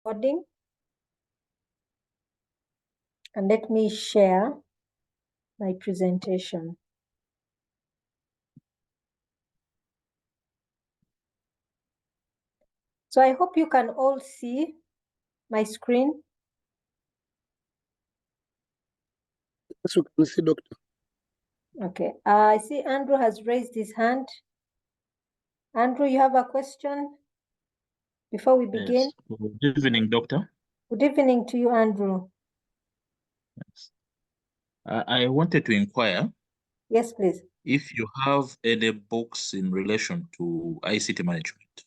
recording. And let me share my presentation. So I hope you can all see my screen. Yes, we can see, Doctor. Okay, I see Andrew has raised his hand. Andrew, you have a question before we begin? Yes. Good evening, Doctor. Good evening to you, Andrew. Yes. I wanted to inquire Yes, please. if you have any books in relation to ICT management.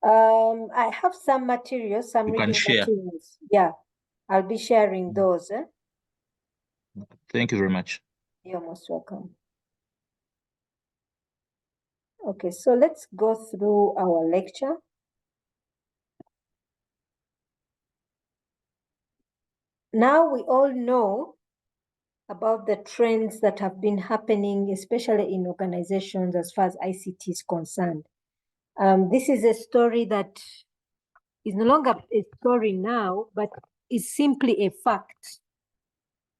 I have some materials, some You can reading share. materials. Yeah, I'll be sharing those. Thank you very much. You're most welcome. Okay, so let's go through our lecture. Now we all know about the trends that have been happening, especially in organizations as far as ICT is concerned. This is a story that is no longer a story now, but is simply a fact.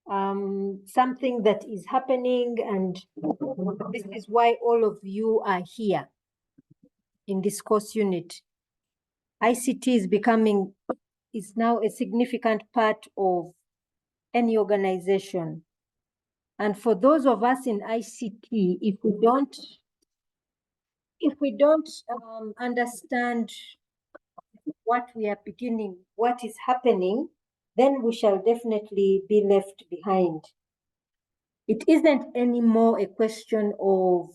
Something that is happening, and this is why all of you are here in this course unit. ICT is now a significant part of any organization. And for those of us in ICT, if we don't understand what is happening, then we shall definitely be left behind. It isn't anymore a question of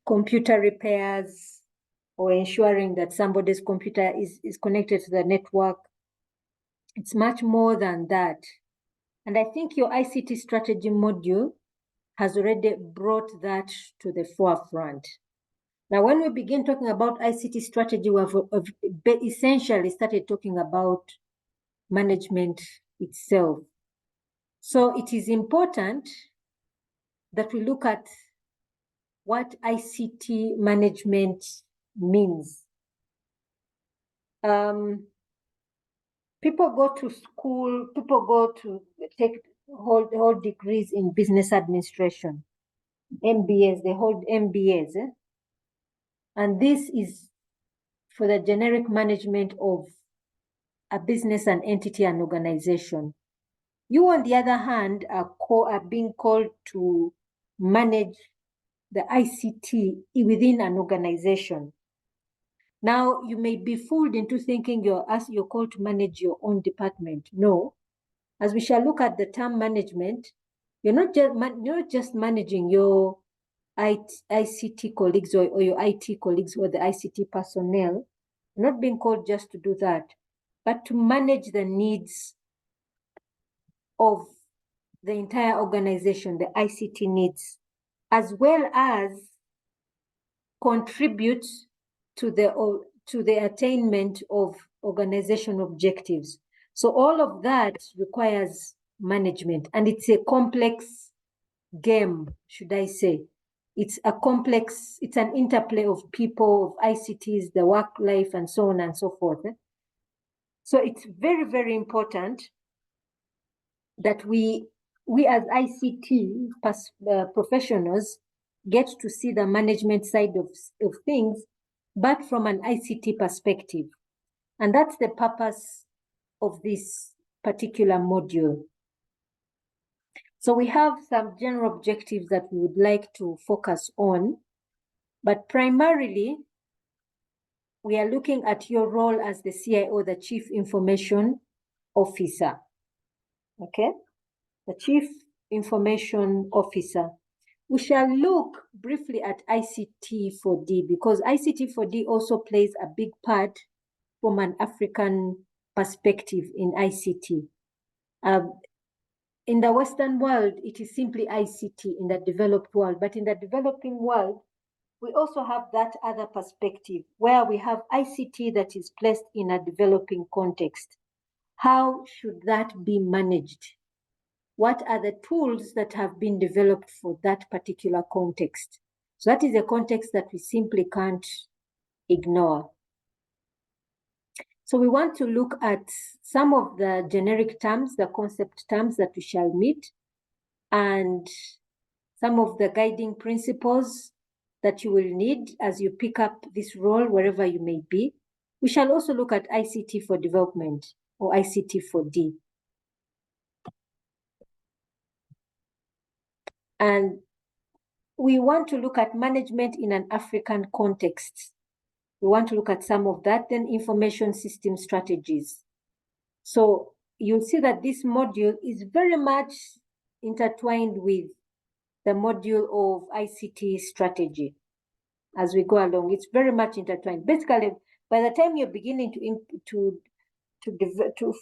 computer repairs or ensuring that somebody's computer is connected to the network. It's much more than that. And I think your ICT strategy module has already brought that to the forefront. Now, when we begin talking about ICT strategy, we have essentially started talking about management itself. So it is important that we look at what ICT management means. People go to school, people go to hold degrees in business administration, MBAs, they hold MBAs. And this is for the generic management of a business, an entity, an organization. You, on the other hand, are being called to manage the ICT within an organization. Now, you may be fooled into thinking you're called to manage your own department. No, as we shall look at the term management, you're not just managing your ICT colleagues or your IT colleagues or the ICT personnel. You're not being called just to do that, but to manage the needs of the entire organization, the ICT needs, as well as contribute to the attainment of organization objectives. So all of that requires management, and it's a complex game, should I say. It's an interplay of people, of ICTs, the work life, and so on and so forth. So it's very, very important that we as ICT professionals get to see the management side of things, but from an ICT perspective. And that's the purpose of this particular module. So we have some general objectives that we would like to focus on, but primarily we are looking at your role as the CIO, the Chief Information Officer. Okay? The Chief Information Officer. We shall look briefly at ICT4D because ICT4D also plays a big part from an African perspective in ICT. In the Western world, it is simply ICT in the developed world, but in the developing world, we also have that other perspective where we have ICT that is placed in a developing context. How should that be managed? What are the tools that have been developed for that particular context? So that is a context that we simply can't ignore. So we want to look at some of the generic terms, the concept terms that we shall meet, and some of the guiding principles that you will need as you pick up this role wherever you may be. We shall also look at ICT for development, or ICT for D. And we want to look at management in an African context. We want to look at some of that, then information system strategies. So you'll see that this module is very much intertwined with the module of ICT strategy as we go along. It's very much intertwined. Basically, by the time you're beginning to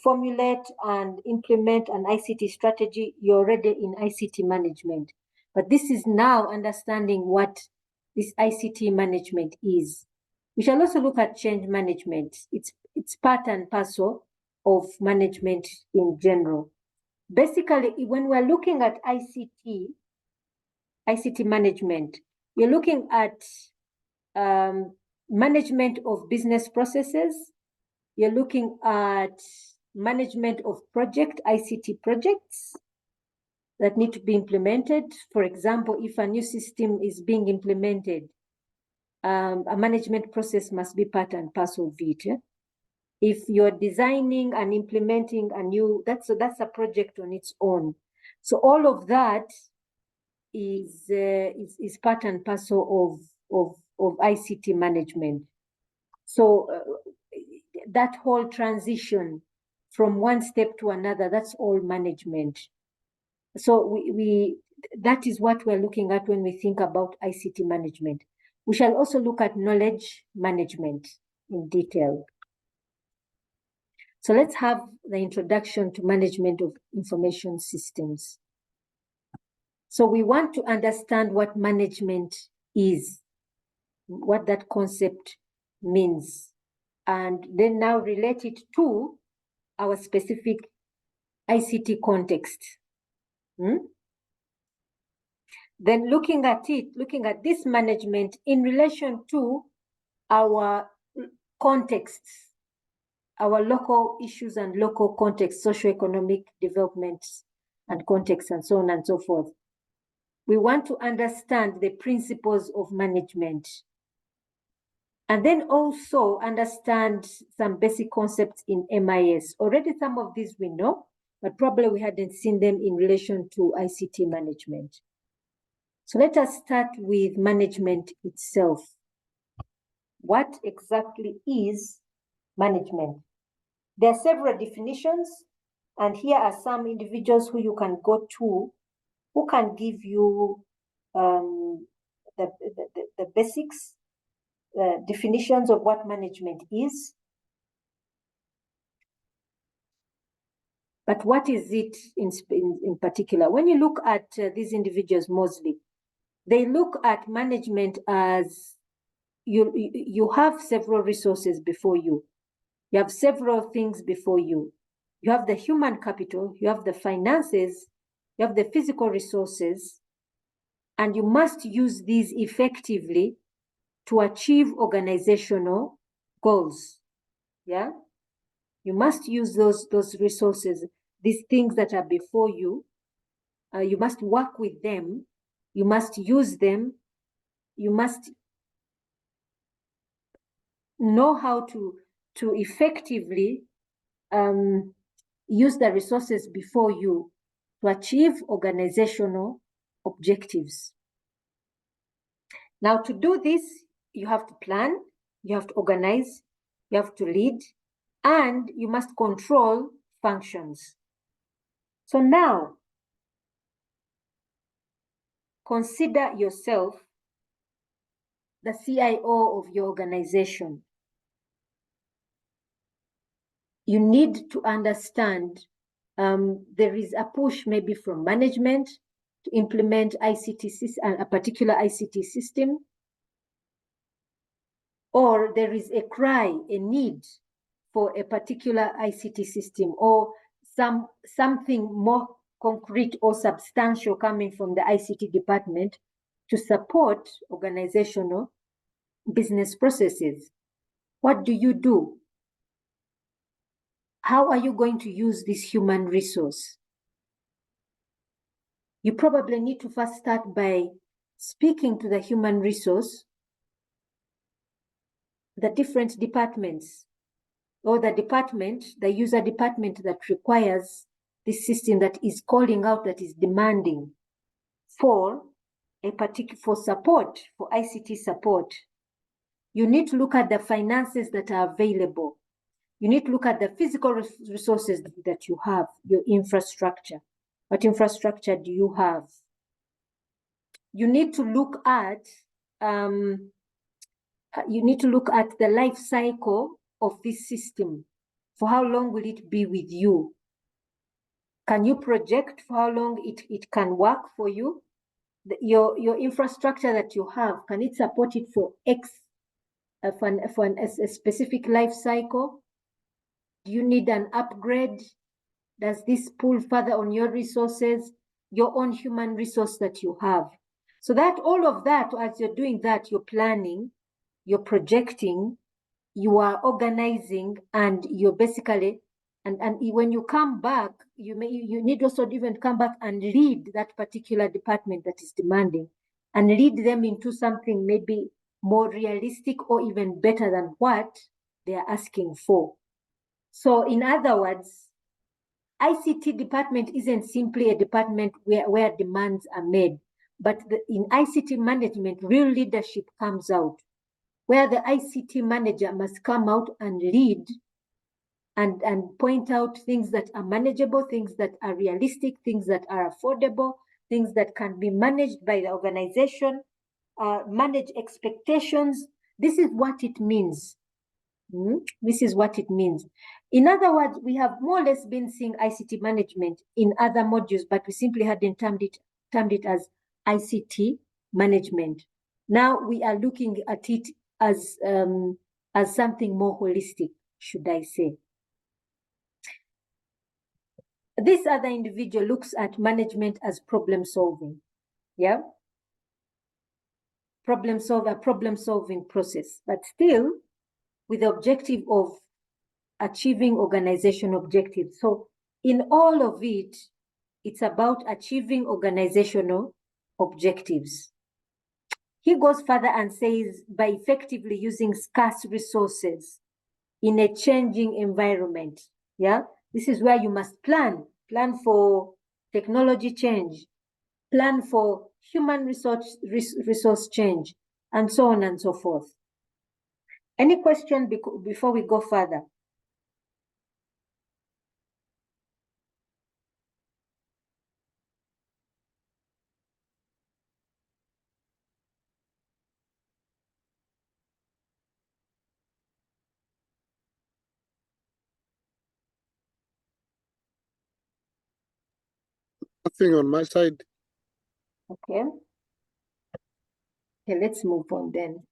formulate and implement an ICT strategy, you're already in ICT management. But this is now understanding what this ICT management is. We shall also look at change management. It's part and parcel of management in general. Basically, when we're looking at ICT management, we're looking at management of business processes. You're looking at management of ICT projects that need to be implemented. For example, if a new system is being implemented, a management process must be part and parcel of it. If you're designing and implementing a new, that's a project on its own. So all of that is part and parcel of ICT management. So that whole transition from one step to another, that's all management. So that is what we're looking at when we think about ICT management. We shall also look at knowledge management in detail. So let's have the introduction to management of information systems. So we want to understand what management is, what that concept means, and then now relate it to our specific ICT context. Then looking at this management in relation to our contexts, our local issues and local context, socioeconomic developments and context, and so on and so forth. We want to understand the principles of management, and then also understand some basic concepts in MIS. Already some of these we know, but probably we hadn't seen them in relation to ICT management. So let us start with management itself. What exactly is management? There are several definitions, and here are some individuals who you can go to who can give you the basics, definitions of what management is. But what is it in particular? When you look at these individuals mostly, they look at management as you have several resources before you. You have several things before you. You have the human capital, you have the finances, you have the physical resources, and you must use these effectively to achieve organizational goals. Yeah? You must use those resources, these things that are before you. You must work with them. You must use them. You must know how to effectively use the resources before you to achieve organizational objectives. Now, to do this, you have to plan, you have to organize, you have to lead, and you must control functions. So now, consider yourself the CIO of your organization. You need to understand there is a push maybe from management to implement a particular ICT system, or there is a cry, a need for a particular ICT system, or something more concrete or substantial coming from the ICT department to support organizational business processes. What do? how are you going to use this human resource? You probably need to first start by speaking to the human resource, the different departments, or the department, the user department that requires this system, that is calling out, that is demanding for for support, for ICT support. You need to look at the finances that are available. You need to look at the physical resources that you have, your infrastructure. What infrastructure do you have? You need to look at the life cycle of this system. For how long will it be with you? Can you project for how long it can work for you? Your infrastructure that you have, can it support it for a specific life cycle? Do you need an upgrade? Does this pull further on your resources, your own human resource that you have? So that all of that, as you're doing that, you're planning, you're projecting, you are organizing, and you're basically, and when you come back, you need also to even come back and lead that particular department that is demanding, and lead them into something maybe more realistic or even better than what they are asking for. So in other words, ICT department isn't simply a department where demands are made, but in ICT management, real leadership comes out, where the ICT manager must come out and lead and point out things that are manageable, things that are realistic, things that are affordable, things that can be managed by the organization, manage expectations. This is what it means. This is what it means. In other words, we have more or less been seeing ICT management in other modules, but we simply hadn't termed it as ICT management. Now we are looking at it as something more holistic, should I say. This other individual looks at management as problem solving. Yeah? Problem solving process, but still with the objective of achieving organization objectives. So in all of it, it's about achieving organizational objectives. He goes further and says, by effectively using scarce resources in a changing environment. Yeah, this is where you must plan for technology change, plan for human resource change, and so on and so forth. Any question before we go further? Nothing on my side. Okay. Okay, let's move on then.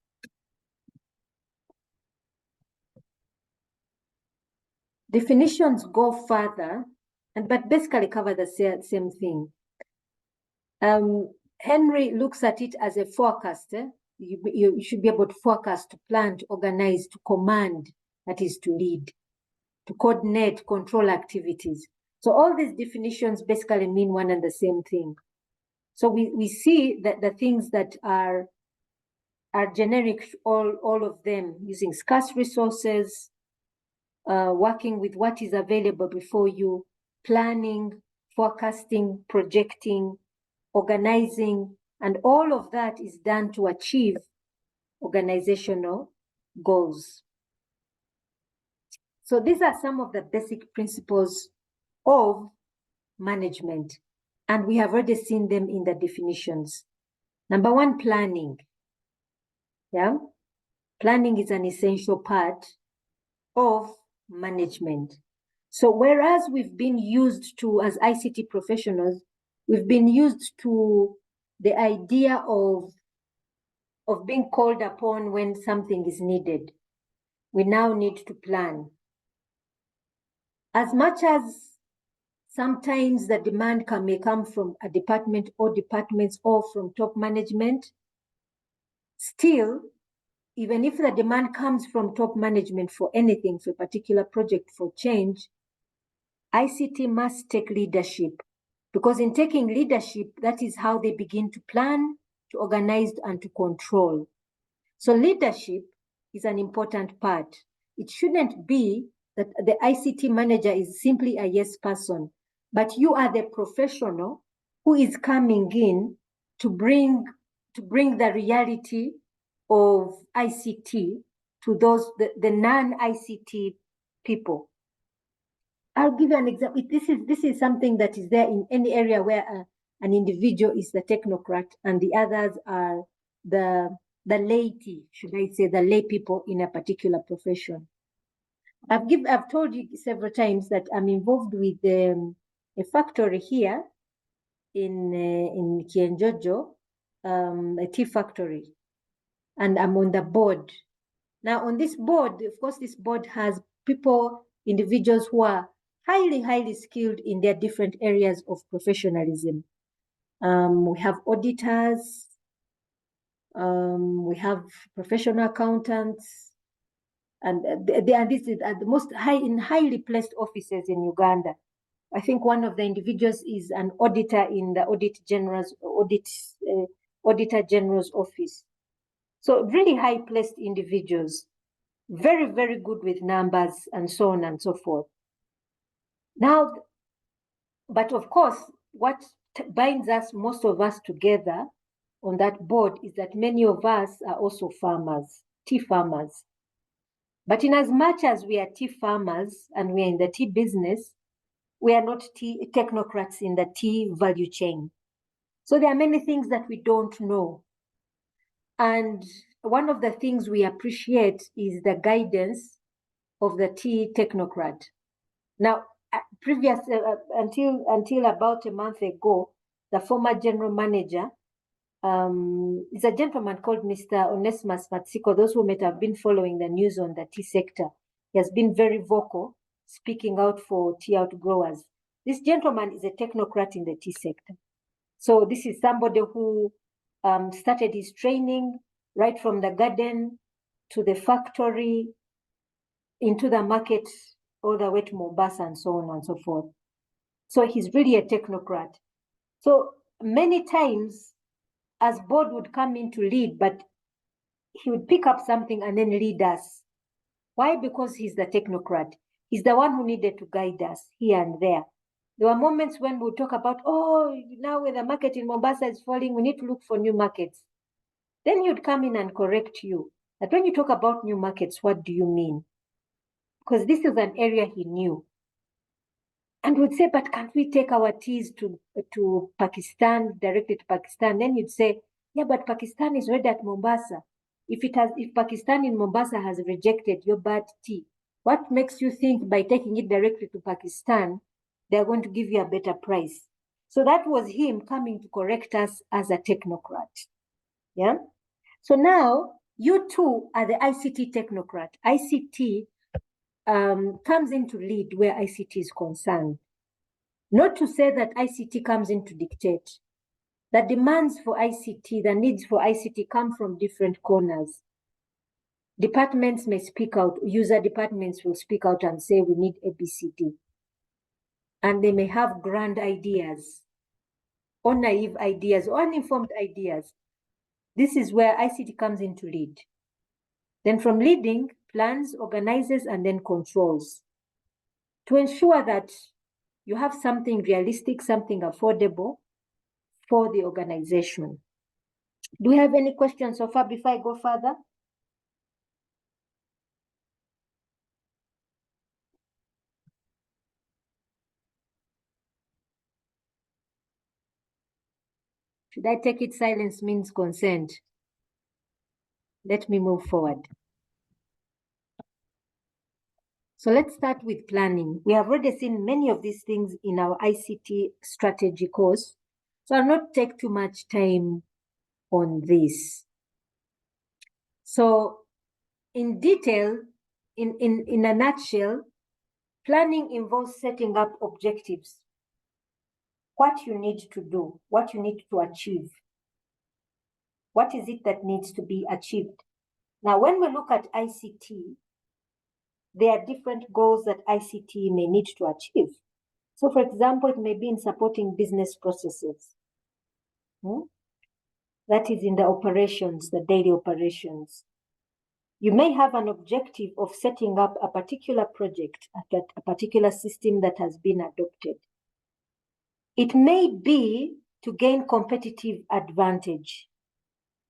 Definitions go further, but basically cover the same thing. Henry looks at it as a forecaster. You should be able to forecast, to plan, to organize, to command, that is to lead, to coordinate, control activities. So all these definitions basically mean one and the same thing. So we see that the things that are generic, all of them, using scarce resources, working with what is available before you, planning, forecasting, projecting, organizing, and all of that is done to achieve organizational goals. So these are some of the basic principles of management, and we have already seen them in the definitions. Number one, planning. Yeah, planning is an essential part of management. So whereas we've been used to, as ICT professionals, we've been used to the idea of being called upon when something is needed, we now need to plan. As much as sometimes the demand may come from a department or departments or from top management, still, even if the demand comes from top management for anything, for a particular project, for change, ICT must take leadership, because in taking leadership, that is how they begin to plan, to organize, and to control. So leadership is an important part. It shouldn't be that the ICT manager is simply a yes person, but you are the professional who is coming in to bring the reality of ICT to those, the non-ICT people. I'll give you an example. This is something that is there in any area where an individual is the technocrat and the others are the laity, should I say, the lay people in a particular profession. I've told you several times that I'm involved with a factory here in Kienjojo, a tea factory, and I'm on the board. Now, on this board, of course, this board has individuals who are highly skilled in their different areas of professionalism. We have auditors, we have professional accountants, and this is at the most highly placed offices in Uganda. I think one of the individuals is an auditor in the Auditor General's office. So really high placed individuals, very good with numbers and so on and so forth. Now, but of course, what binds us, most of us together on that board, is that many of us are also farmers, tea farmers. But in as much as we are tea farmers and we are in the tea business, we are not tea technocrats in the tea value chain. So there are many things that we don't know. And one of the things we appreciate is the guidance of the tea technocrat. Now, until about a month ago, the former general manager is a gentleman called Mr. Onesimus Matsiko. Those who might have been following the news on the tea sector, he has been very vocal, speaking out for tea outgrowers. This gentleman is a technocrat in the tea sector. So this is somebody who started his training right from the garden to the factory, into the market, all the way to Mombasa and so on and so forth. So he's really a technocrat. So many times, as board would come in to lead, but he would pick up something and then lead us. Why? Because he's the technocrat. He's the one who needed to guide us here and there. There were moments when we would talk about, oh, now when the market in Mombasa is falling, we need to look for new markets. Then he would come in and correct you. That when you talk about new markets, what do you mean? Because this is an area he knew. And would say, but can't we take our teas to Pakistan, directly to Pakistan? Then you'd say, yeah, but Pakistan is ready at Mombasa. If Pakistan in Mombasa has rejected your bad tea, what makes you think by taking it directly to Pakistan, they're going to give you a better price? So that was him coming to correct us as a technocrat. Yeah. So now you too are the ICT technocrat. ICT comes in to lead where ICT is concerned. Not to say that ICT comes in to dictate. The demands for ICT, the needs for ICT come from different corners. Departments may speak out, user departments will speak out and say we need ABCD. And they may have grand ideas, or naive ideas, or uninformed ideas. This is where ICT comes in to lead. Then from leading, plans, organizes, and then controls to ensure that you have something realistic, something affordable for the organization. Do we have any questions so far before I go further? Should I take it silence means consent? Let me move forward. So let's start with planning. We have already seen many of these things in our ICT strategy course, so I'll not take too much time on this. So in detail, in a nutshell, planning involves setting up objectives, what you need to do, what you need to achieve. What is it that needs to be achieved? Now, when we look at ICT, there are different goals that ICT may need to achieve. So for example, it may be in supporting business processes. That is in the operations, the daily operations. You may have an objective of setting up a particular project, a particular system that has been adopted. It may be to gain competitive advantage,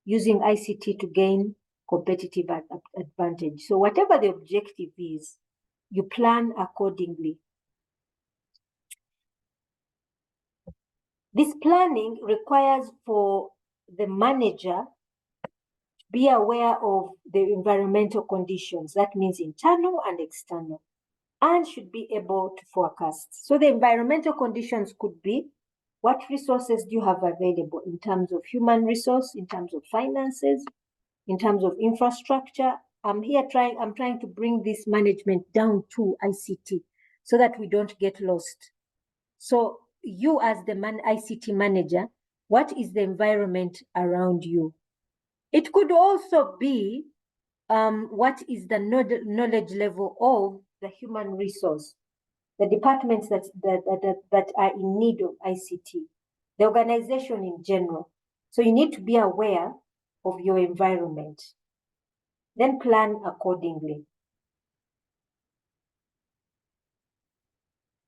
using ICT to gain competitive advantage. So whatever the objective is, you plan accordingly. This planning requires for the manager to be aware of the environmental conditions. That means internal and external, and should be able to forecast. So the environmental conditions could be, what resources do you have available in terms of human resource, in terms of finances, in terms of infrastructure? I'm trying to bring this management down to ICT so that we don't get lost. So you as the ICT manager, what is the environment around you? It could also be what is the knowledge level of the human resource, the departments that are in need of ICT, the organization in general. So you need to be aware of your environment. Then plan accordingly.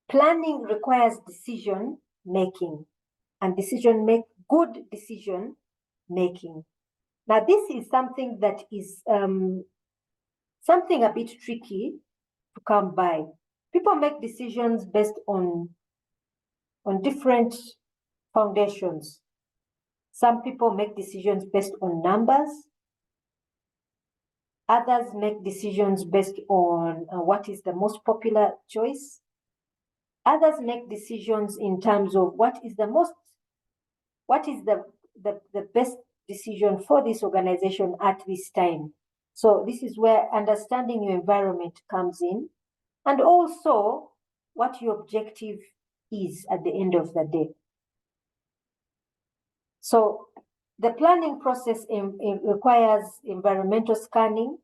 Planning requires decision making, and good decision making. Now, this is something that is something a bit tricky to come by. People make decisions based on different foundations. Some people make decisions based on numbers. Others make decisions based on what is the most popular choice. Others make decisions in terms of what is the best decision for this organization at this time. So this is where understanding your environment comes in, and also what your objective is at the end of the day. So the planning process requires environmental scanning,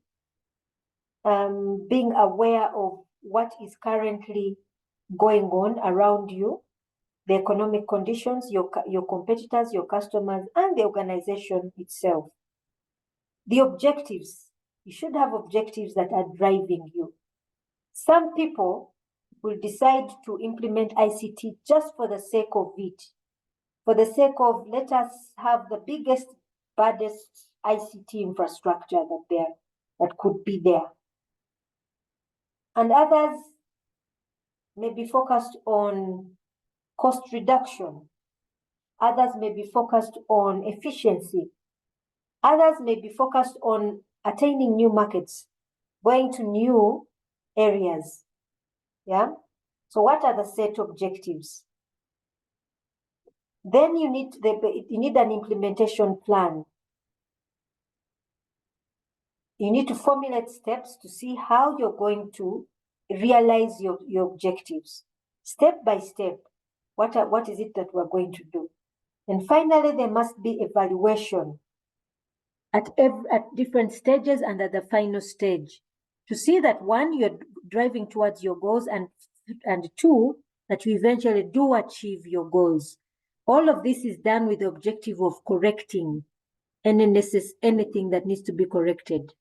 being aware of what is currently going on around you, the economic conditions, your competitors, your customers, and the organization itself. The objectives, you should have objectives that are driving you. Some people will decide to implement ICT just for the sake of it, for the sake of, let us have the biggest, baddest ICT infrastructure that could be there. And others may be focused on cost reduction. Others may be focused on efficiency. Others may be focused on attaining new markets, going to new areas. Yeah. So what are the set objectives? Then you need an implementation plan. You need to formulate steps to see how you're going to realize your objectives, step by step. What is it that we're going to do? And finally, there must be evaluation at different stages and at the final stage to see that, one, you're driving towards your goals, and two, that you eventually do achieve your goals. All of this is done with the objective of correcting anything that needs to be corrected.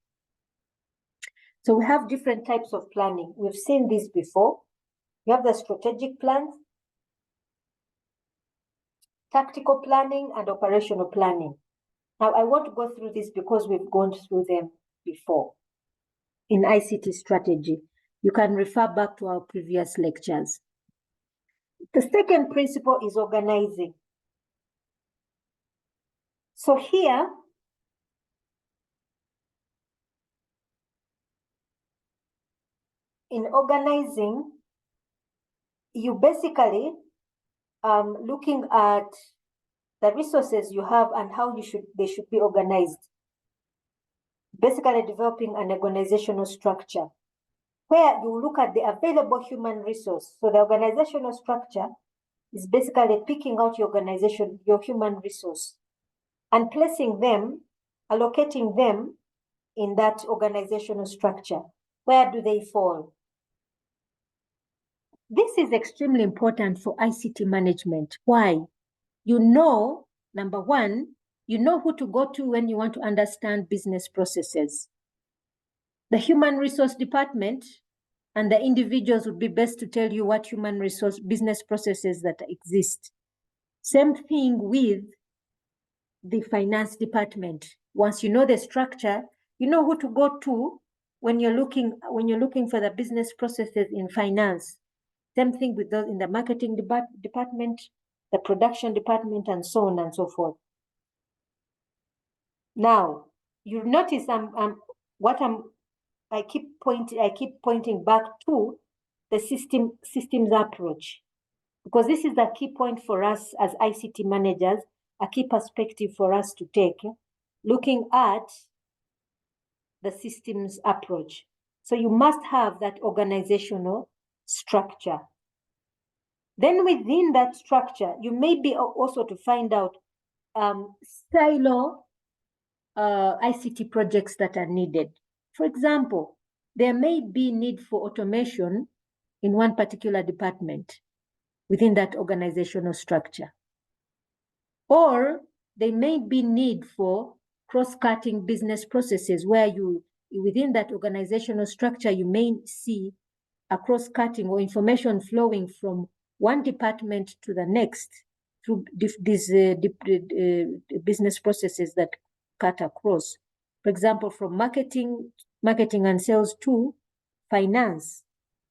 So we have different types of planning. We've seen this before. You have the strategic plans, tactical planning, and operational planning. Now, I want to go through this because we've gone through them before in ICT strategy. You can refer back to our previous lectures. The second principle is organizing. So here, in organizing, you basically looking at the resources you have and how they should be organized. Basically developing an organizational structure where you look at the available human resource. So the organizational structure is basically picking out your human resource, and placing them, allocating them in that organizational structure. Where do they fall? This is extremely important for ICT management. Why? You know, number one, you know who to go to when you want to understand business processes. The human resource department and the individuals would be best to tell you what human resource business processes that exist. Same thing with the finance department. Once you know the structure, you know who to go to when you're looking for the business processes in finance. Same thing with those in the marketing department, the production department, and so on and so forth. Now, you notice I keep pointing back to the systems approach, because this is the key point for us as ICT managers, a key perspective for us to take, looking at the systems approach. So you must have that organizational structure. Then within that structure, you may be also to find out silo ICT projects that are needed. For example, there may be need for automation in one particular department within that organizational structure. Or there may be need for cross-cutting business processes where within that organizational structure, you may see a cross-cutting or information flowing from one department to the next through these business processes that cut across. For example, from marketing and sales to finance,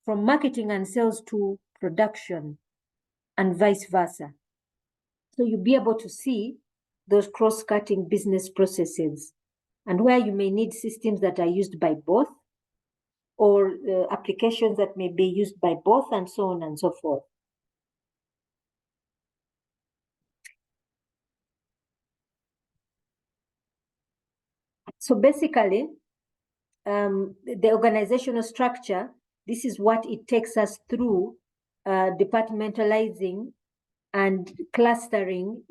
from marketing and sales to production, and vice versa. So you'll be able to see those cross-cutting business processes and where you may need systems that are used by both, or applications that may be used by both, and so on and so forth. So basically, the organizational structure, this is what it takes us through departmentalizing and clustering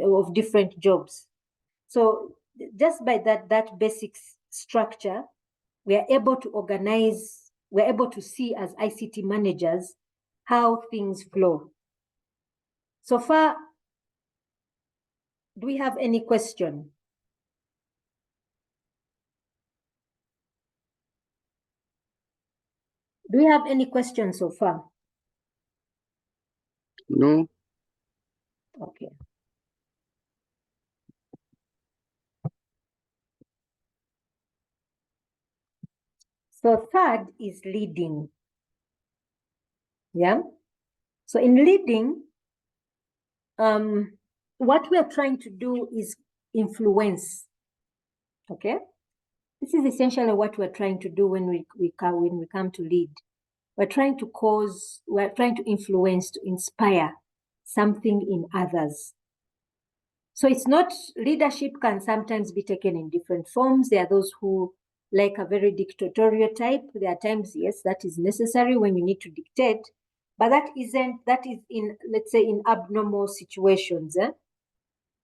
of different jobs. So just by that basic structure, we are able to organize, we're able to see as ICT managers how things flow. So far, do we have any question? Do we have any questions so far? No. Okay. So third is leading. Yeah. So in leading, what we are trying to do is influence. Okay. This is essentially what we're trying to do when we come to lead. We're trying to influence, to inspire something in others. So it's not, leadership can sometimes be taken in different forms. There are those who like a very dictatorial type. There are times, yes, that is necessary when you need to dictate, but that is in, let's say, in abnormal situations.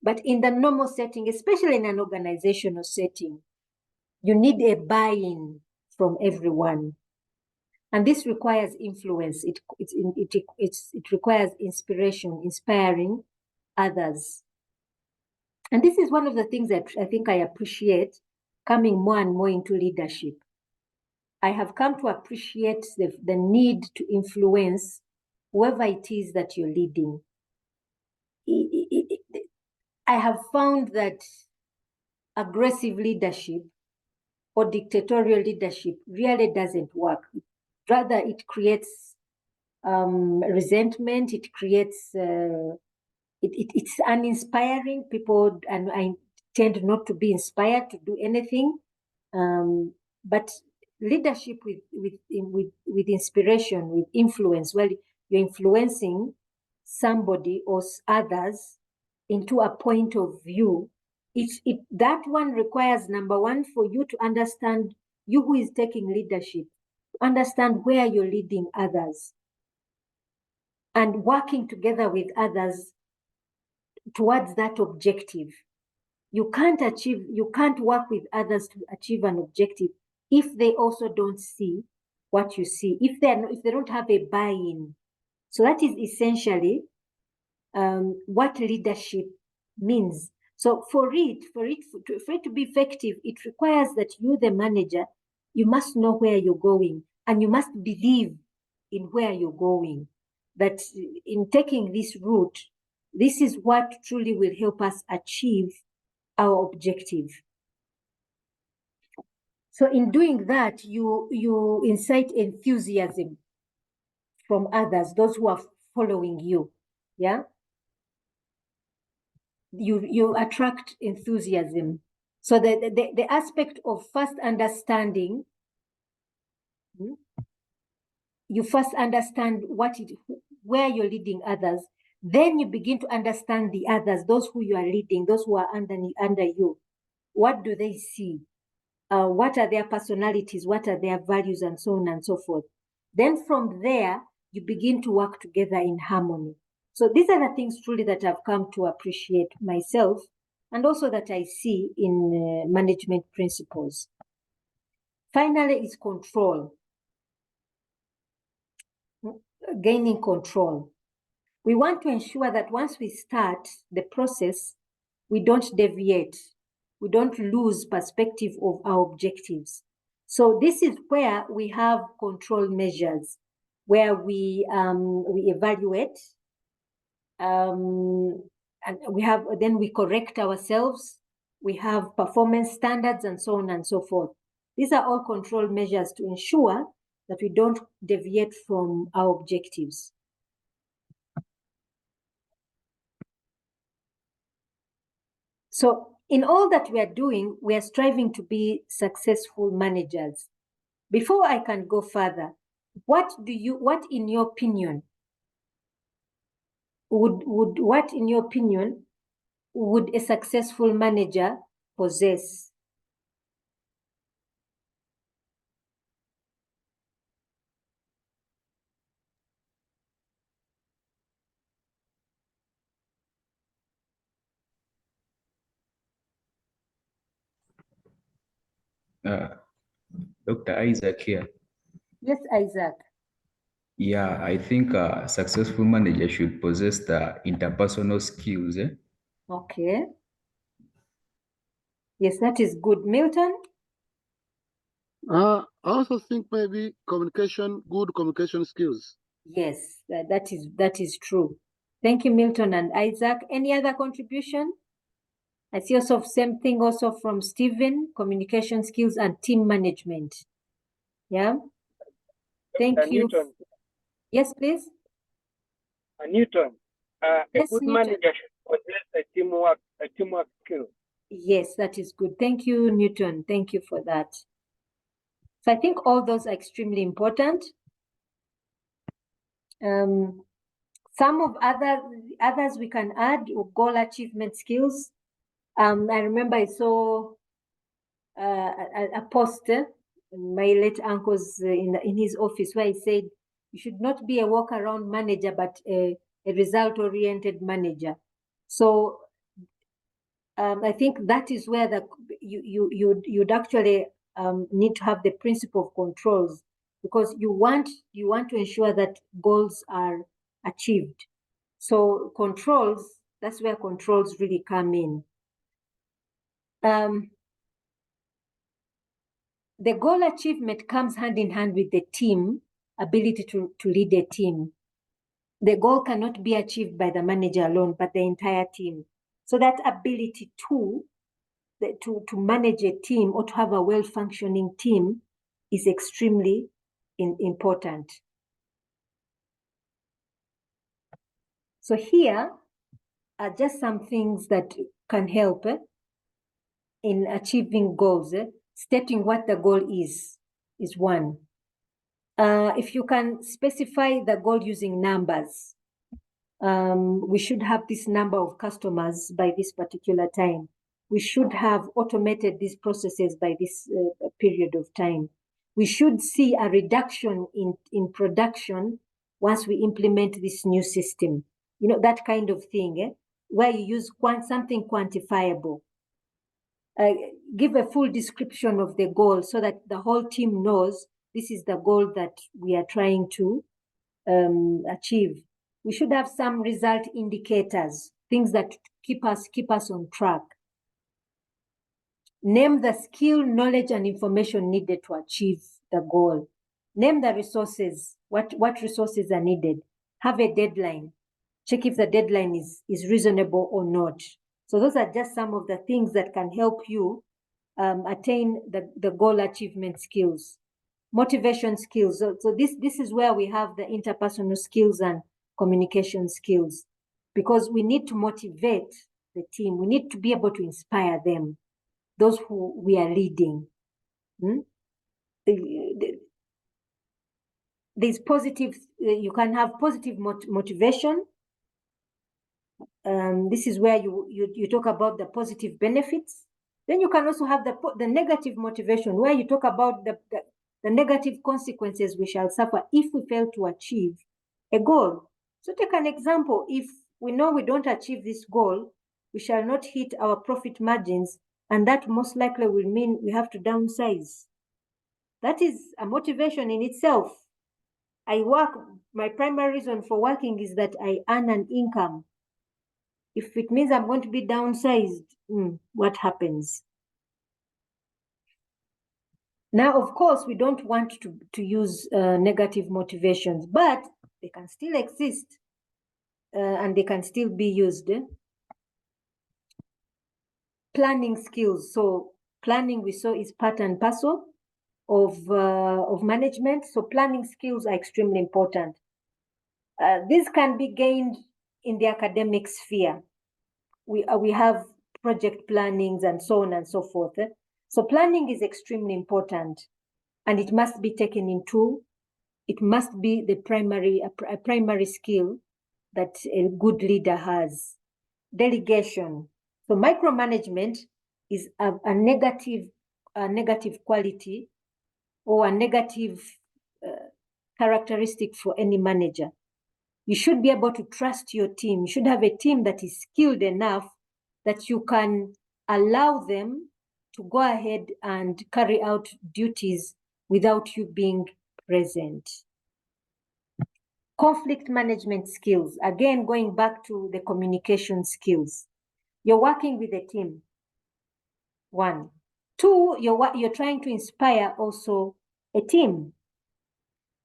But in the normal setting, especially in an organizational setting, you need a buy-in from everyone. And this requires influence. It requires inspiration, inspiring others. And this is one of the things that I think I appreciate coming more and more into leadership. I have come to appreciate the need to influence whoever it is that you're leading. I have found that aggressive leadership or dictatorial leadership really doesn't work. Rather, it creates resentment. It creates it's uninspiring. People, and I tend not to be inspired to do anything. But leadership with inspiration, with influence, well, you're influencing somebody or others into a point of view. That one requires, number one, for you to understand, you who is taking leadership, understand where you're leading others and working together with others towards that objective. You can't work with others to achieve an objective if they also don't see what you see if they don't have a buy-in. So that is essentially what leadership means. So for it to be effective, it requires that you, the manager, you must know where you're going, and you must believe in where you're going. That in taking this route, this is what truly will help us achieve our objective. So in doing that, you incite enthusiasm from others, those who are following you. Yeah. You attract enthusiasm. So the aspect of first understanding, you first understand where you're leading others, then you begin to understand the others, those who you are leading, those who are under you. What do they see? What are their personalities? What are their values, and so on and so forth. Then from there, you begin to work together in harmony. So these are the things truly that I've come to appreciate myself, and also that I see in management principles. Finally, is control. Gaining control. We want to ensure that once we start the process, we don't deviate. We don't lose perspective of our objectives. So this is where we have control measures, where we evaluate, and we correct ourselves. We have performance standards, and so on and so forth. These are all control measures to ensure that we don't deviate from our objectives. So in all that we are doing, we are striving to be successful managers. Before I can go further, what in your opinion would a successful manager possess? Dr. Isaac here. Yes, Isaac. Yeah, I think a successful manager should possess the interpersonal skills. Okay. Yes, that is good. Milton? I also think maybe good communication skills. Yes, that is true. Thank you, Milton and Isaac. Any other contribution? I see also same thing also from Stephen, communication skills and team management. Yeah. Thank you. Newton. Yes, please. Newton. Yes, a good Newton. manager should possess a teamwork skill. Yes, that is good. Thank you, Newton. Thank you for that. So I think all those are extremely important. Some of others we can add goal achievement skills. I remember I saw a post in my late uncle's in his office where he said you should not be a walk around manager, but a result oriented manager. So I think that is where you'd actually need to have the principle of controls, because you want to ensure that goals are achieved. So controls, that's where controls really come in. The goal achievement comes hand in hand with the team ability to lead a team. The goal cannot be achieved by the manager alone, but the entire team. So that ability to manage a team or to have a well-functioning team is extremely important. So here are just some things that can help in achieving goals. Stating what the goal is one. If you can specify the goal using numbers, we should have this number of customers by this particular time. We should have automated these processes by this period of time. We should see a reduction in production once we implement this new system. You know, that kind of thing, where you use something quantifiable. Give a full description of the goal so that the whole team knows this is the goal that we are trying to achieve. We should have some result indicators, things that keep us on track. Name the skill, knowledge, and information needed to achieve the goal. Name the resources, what resources are needed. Have a deadline. Check if the deadline is reasonable or not. So those are just some of the things that can help you attain the goal achievement skills. Motivation skills. So this is where we have the interpersonal skills and communication skills, because we need to motivate the team. We need to be able to inspire them, those who we are leading. There's positive, you can have positive motivation. This is where you talk about the positive benefits. Then you can also have the negative motivation, where you talk about the negative consequences we shall suffer if we fail to achieve a goal. So take an example. If we know we don't achieve this goal, we shall not hit our profit margins, and that most likely will mean we have to downsize. That is a motivation in itself. I work, my primary reason for working is that I earn an income. If it means I'm going to be downsized, what happens? Now, of course, we don't want to use negative motivations, but they can still exist and they can still be used. Planning skills. So planning, we saw, is part and parcel of management. So planning skills are extremely important. These can be gained in the academic sphere. We have project plannings and so on and so forth. So planning is extremely important, and it must be taken into, it must be the a primary skill that a good leader has. Delegation. So micromanagement is a negative quality or a negative characteristic for any manager. You should be able to trust your team. You should have a team that is skilled enough that you can allow them to go ahead and carry out duties without you being present. Conflict management skills. Again, going back to the communication skills. You're working with a team. 1. 2, you're trying to inspire also a team.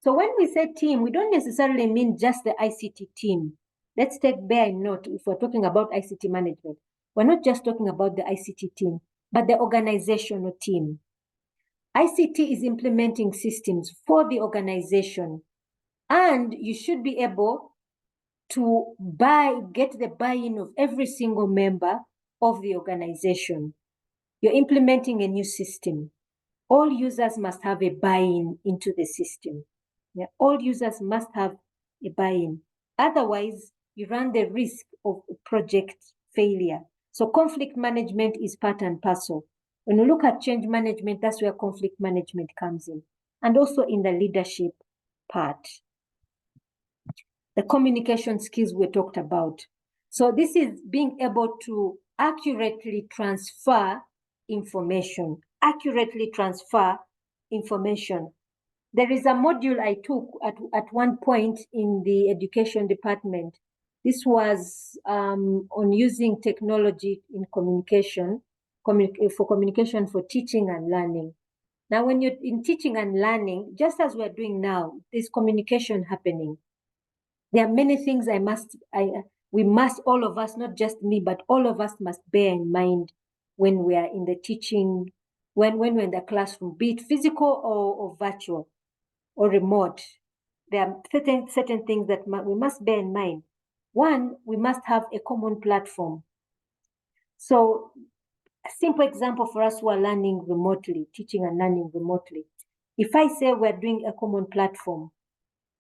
So when we say team, we don't necessarily mean just the ICT team. Let's bear in note, if we're talking about ICT management, we're not just talking about the ICT team, but the organizational team. ICT is implementing systems for the organization, and you should be able to get the buy-in of every single member of the organization. You're implementing a new system. All users must have a buy-in into the system. Yeah, all users must have a buy-in. Otherwise, you run the risk of project failure. So conflict management is part and parcel. When you look at change management, that's where conflict management comes in. And also in the leadership part. The communication skills we talked about. So this is being able to accurately transfer information. Accurately transfer information. There is a module I took at one point in the education department. This was on using technology in communication, for communication for teaching and learning. Now, when you're in teaching and learning, just as we're doing now, there's communication happening. There are many things we must, all of us, not just me, but all of us must bear in mind when we are in the teaching, when we're in the classroom, be it physical or virtual or remote. There are certain things that we must bear in mind. 1, we must have a common platform. So a simple example for us who are learning remotely, teaching and learning remotely. If I say we're doing a common platform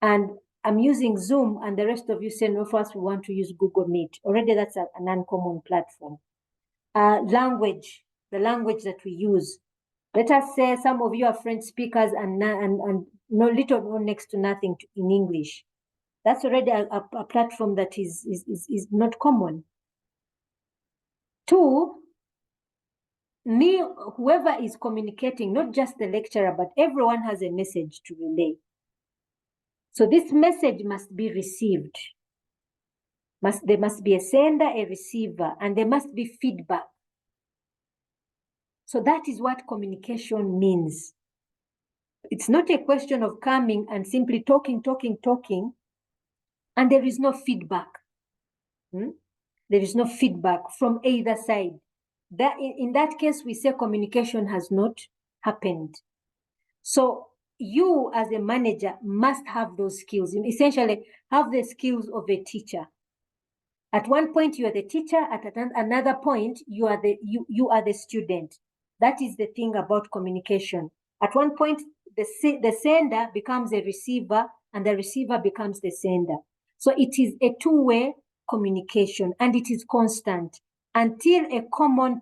and I'm using Zoom and the rest of you say, no, first we want to use Google Meet, already that's an uncommon platform. Language, the language that we use. Let us say some of you are French speakers and know little or next to nothing in English. That's already a platform that is not common. 2, whoever is communicating, not just the lecturer, but everyone has a message to relay. So this message must be received. There must be a sender, a receiver, and there must be feedback. So that is what communication means. It's not a question of coming and simply talking, and there is no feedback. There is no feedback from either side. That in that case, we say communication has not happened. So you as a manager must have those skills. You essentially have the skills of a teacher. At one point, you are the teacher. At another point, you are the student. That is the thing about communication. At one point, the sender becomes a receiver, and the receiver becomes the sender. So it is a two-way communication, and it is constant until a common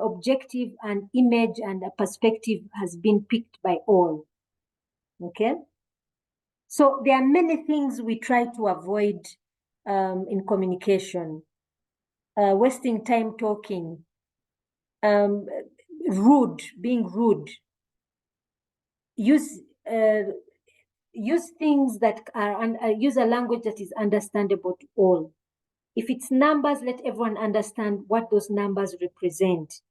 objective and image and a perspective has been picked by all. Okay. So there are many things we try to avoid in communication. Wasting time talking, being rude. Use things that are, use a language that is understandable to all. If it's numbers, let everyone understand what those numbers represent,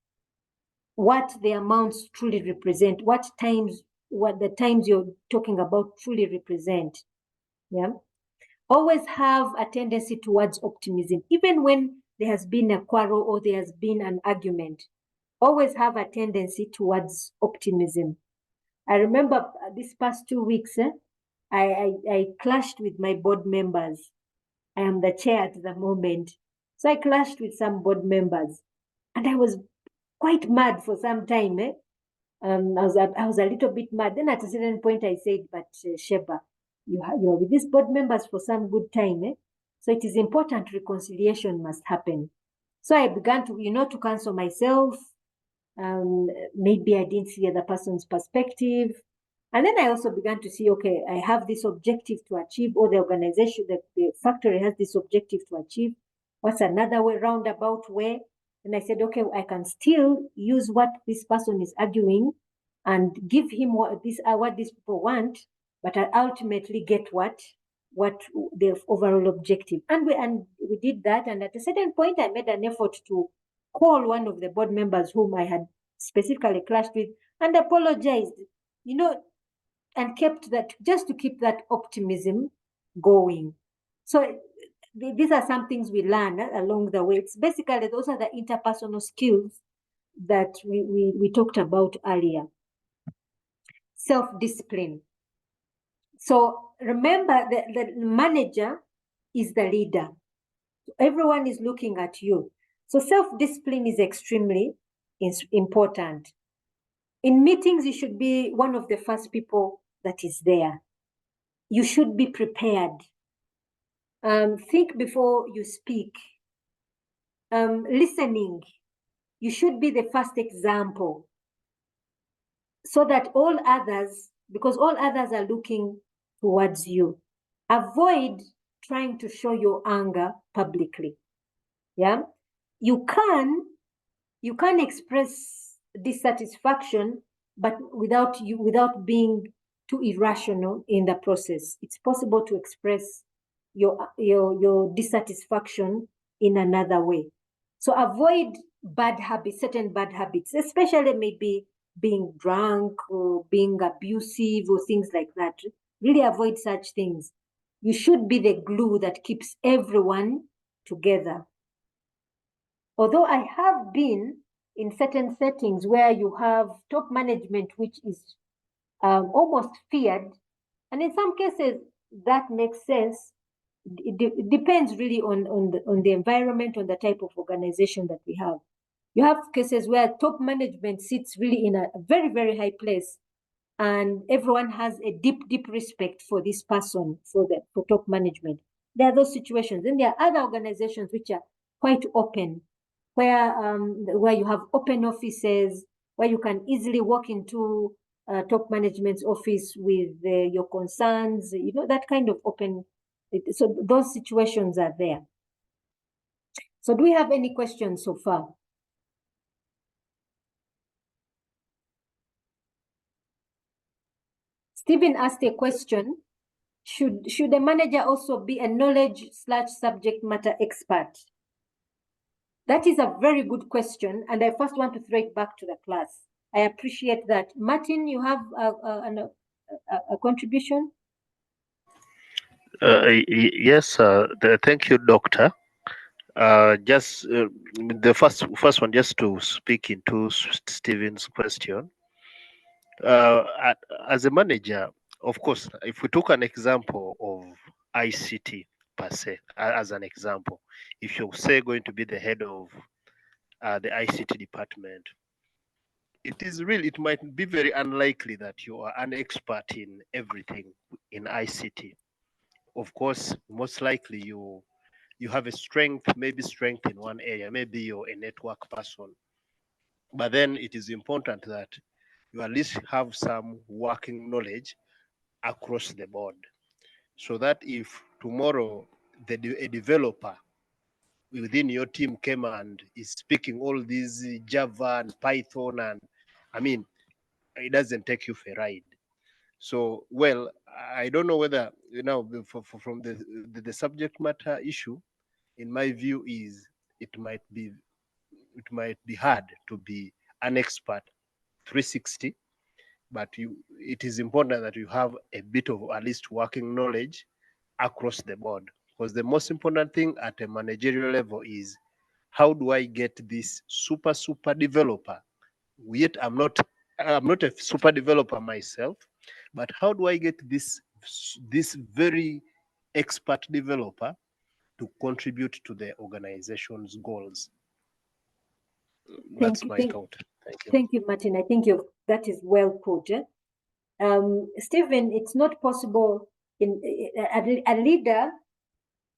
what the amounts truly represent, what the times you're talking about truly represent. Yeah. Always have a tendency towards optimism, even when there has been a quarrel or there has been an argument. Always have a tendency towards optimism. I remember these past 2 weeks, I clashed with my board members. I am the chair at the moment. So I clashed with some board members, and I was quite mad for some time. I was a little bit mad. Then at a certain point, I said, but Sheba, you are with these board members for some good time. So it is important reconciliation must happen. So I began to counsel myself. Maybe I didn't see the other person's perspective. And then I also began to see, okay, I have this objective to achieve, or the organization, the factory has this objective to achieve. What's another way, roundabout way? And I said, okay, I can still use what this person is arguing and give him what these people want, but I ultimately get what the overall objective. And we did that. And at a certain point, I made an effort to call one of the board members whom I had specifically clashed with and apologized, and kept that, just to keep that optimism going. So these are some things we learn along the way. It's basically, those are the interpersonal skills that we talked about earlier. Self-discipline. So remember, the manager is the leader. Everyone is looking at you. So self-discipline is extremely important. In meetings, you should be one of the first people that is there. You should be prepared. Think before you speak. Listening. You should be the first example, so that all others, because all others are looking towards you. Avoid trying to show your anger publicly. Yeah, you can express dissatisfaction, but without being too irrational in the process. It's possible to express your dissatisfaction in another way. So avoid certain bad habits, especially maybe being drunk or being abusive or things like that. Really avoid such things. You should be the glue that keeps everyone together. Although I have been in certain settings where you have top management, which is almost feared, and in some cases that makes sense. It depends really on the environment, on the type of organization that we have. You have cases where top management sits really in a very, very high place, and everyone has a deep respect for this person, for top management. There are those situations. Then there are other organizations which are quite open, where you have open offices, where you can easily walk into top management's office with your concerns, that kind of open. So those situations are there. So do we have any questions so far? Stephen asked a question. Should a manager also be a knowledge/subject matter expert? That is a very good question, and I first want to throw it back to the class. I appreciate that. Martin, you have a contribution? Yes, thank you, Doctor. Just the first one, just to speak into Stephen's question. As a manager, of course, if we took an example of ICT per se, as an example, if you're say going to be the head of the ICT department, it might be very unlikely that you are an expert in everything in ICT. Of course, most likely you have a strength in one area. Maybe you're a network person, but then it is important that you at least have some working knowledge across the board, so that if tomorrow a developer within your team came and is speaking all these Java and Python, and I mean, it doesn't take you for a ride. So, well, I don't know whether, from the subject matter issue, in my view, is it might be hard to be an expert 360, but it is important that you have a bit of at least working knowledge across the board, because the most important thing at a managerial level is, how do I get this super developer? Yet I'm not a super developer myself, but how do I get this very expert developer to contribute to the organization's goals? That's my thought. Thank you. Thank you, Martin. I think that is well put. Stephen, it's not possible in a leader,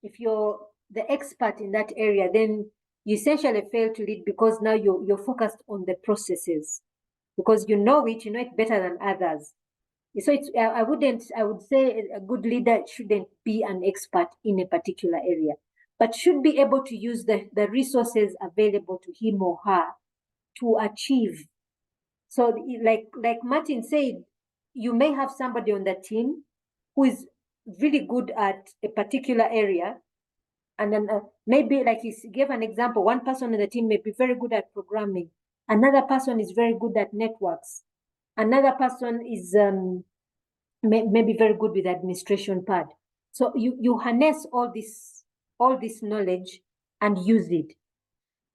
if you're the expert in that area, then you essentially fail to lead, because now you're focused on the processes, because you know it better than others. So I would say a good leader shouldn't be an expert in a particular area, but should be able to use the resources available to him or her to achieve. So like Martin said, you may have somebody on the team who is really good at a particular area, and then maybe, like he gave an example, one person on the team may be very good at programming, another person is very good at networks, another person is maybe very good with administration part. So you harness all this knowledge and use it.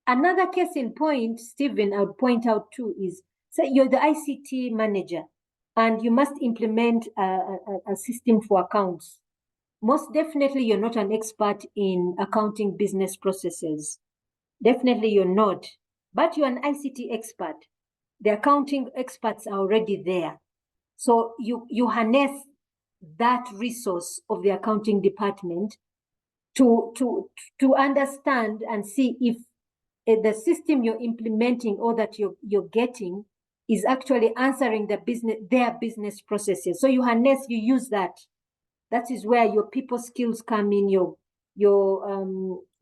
Another case in point, Stephen, I would point out too, is, say you're the ICT manager and you must implement a system for accounts. Most definitely you're not an expert in accounting business processes. Definitely you're not, but you're an ICT expert. The accounting experts are already there. So you harness that resource of the accounting department to understand and see if the system you're implementing or that you're getting is actually answering their business processes. So you use that. That is where your people skills come in, your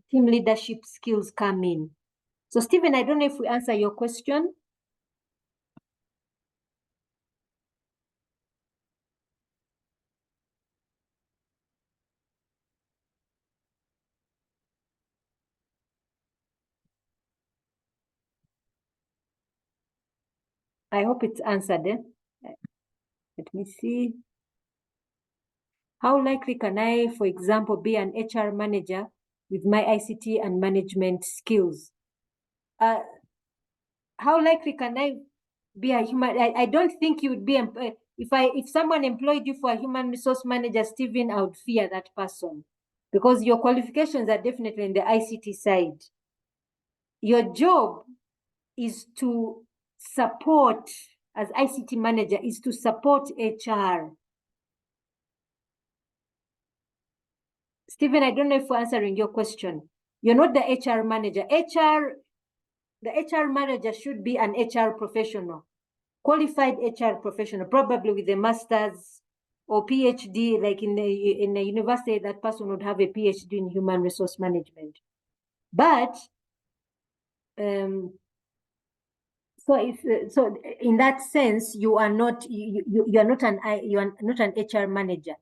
team leadership skills come in. So Stephen, I don't know if we answer your question. I hope it's answered. Let me see. How likely can I, for example, be an HR manager with my ICT and management skills? How likely can I be a human? I don't think you would be, if someone employed you for a human resource manager, Stephen, I would fear that person, because your qualifications are definitely in the ICT side. Your job is to support, as ICT manager, is to support HR. Stephen, I don't know if we're answering your question. You're not the HR manager. The HR manager should be an HR professional, qualified HR professional, probably with a master's or PhD, like in a university, that person would have a PhD in human resource management. But So if so, in that sense, you are not you are not an HR manager,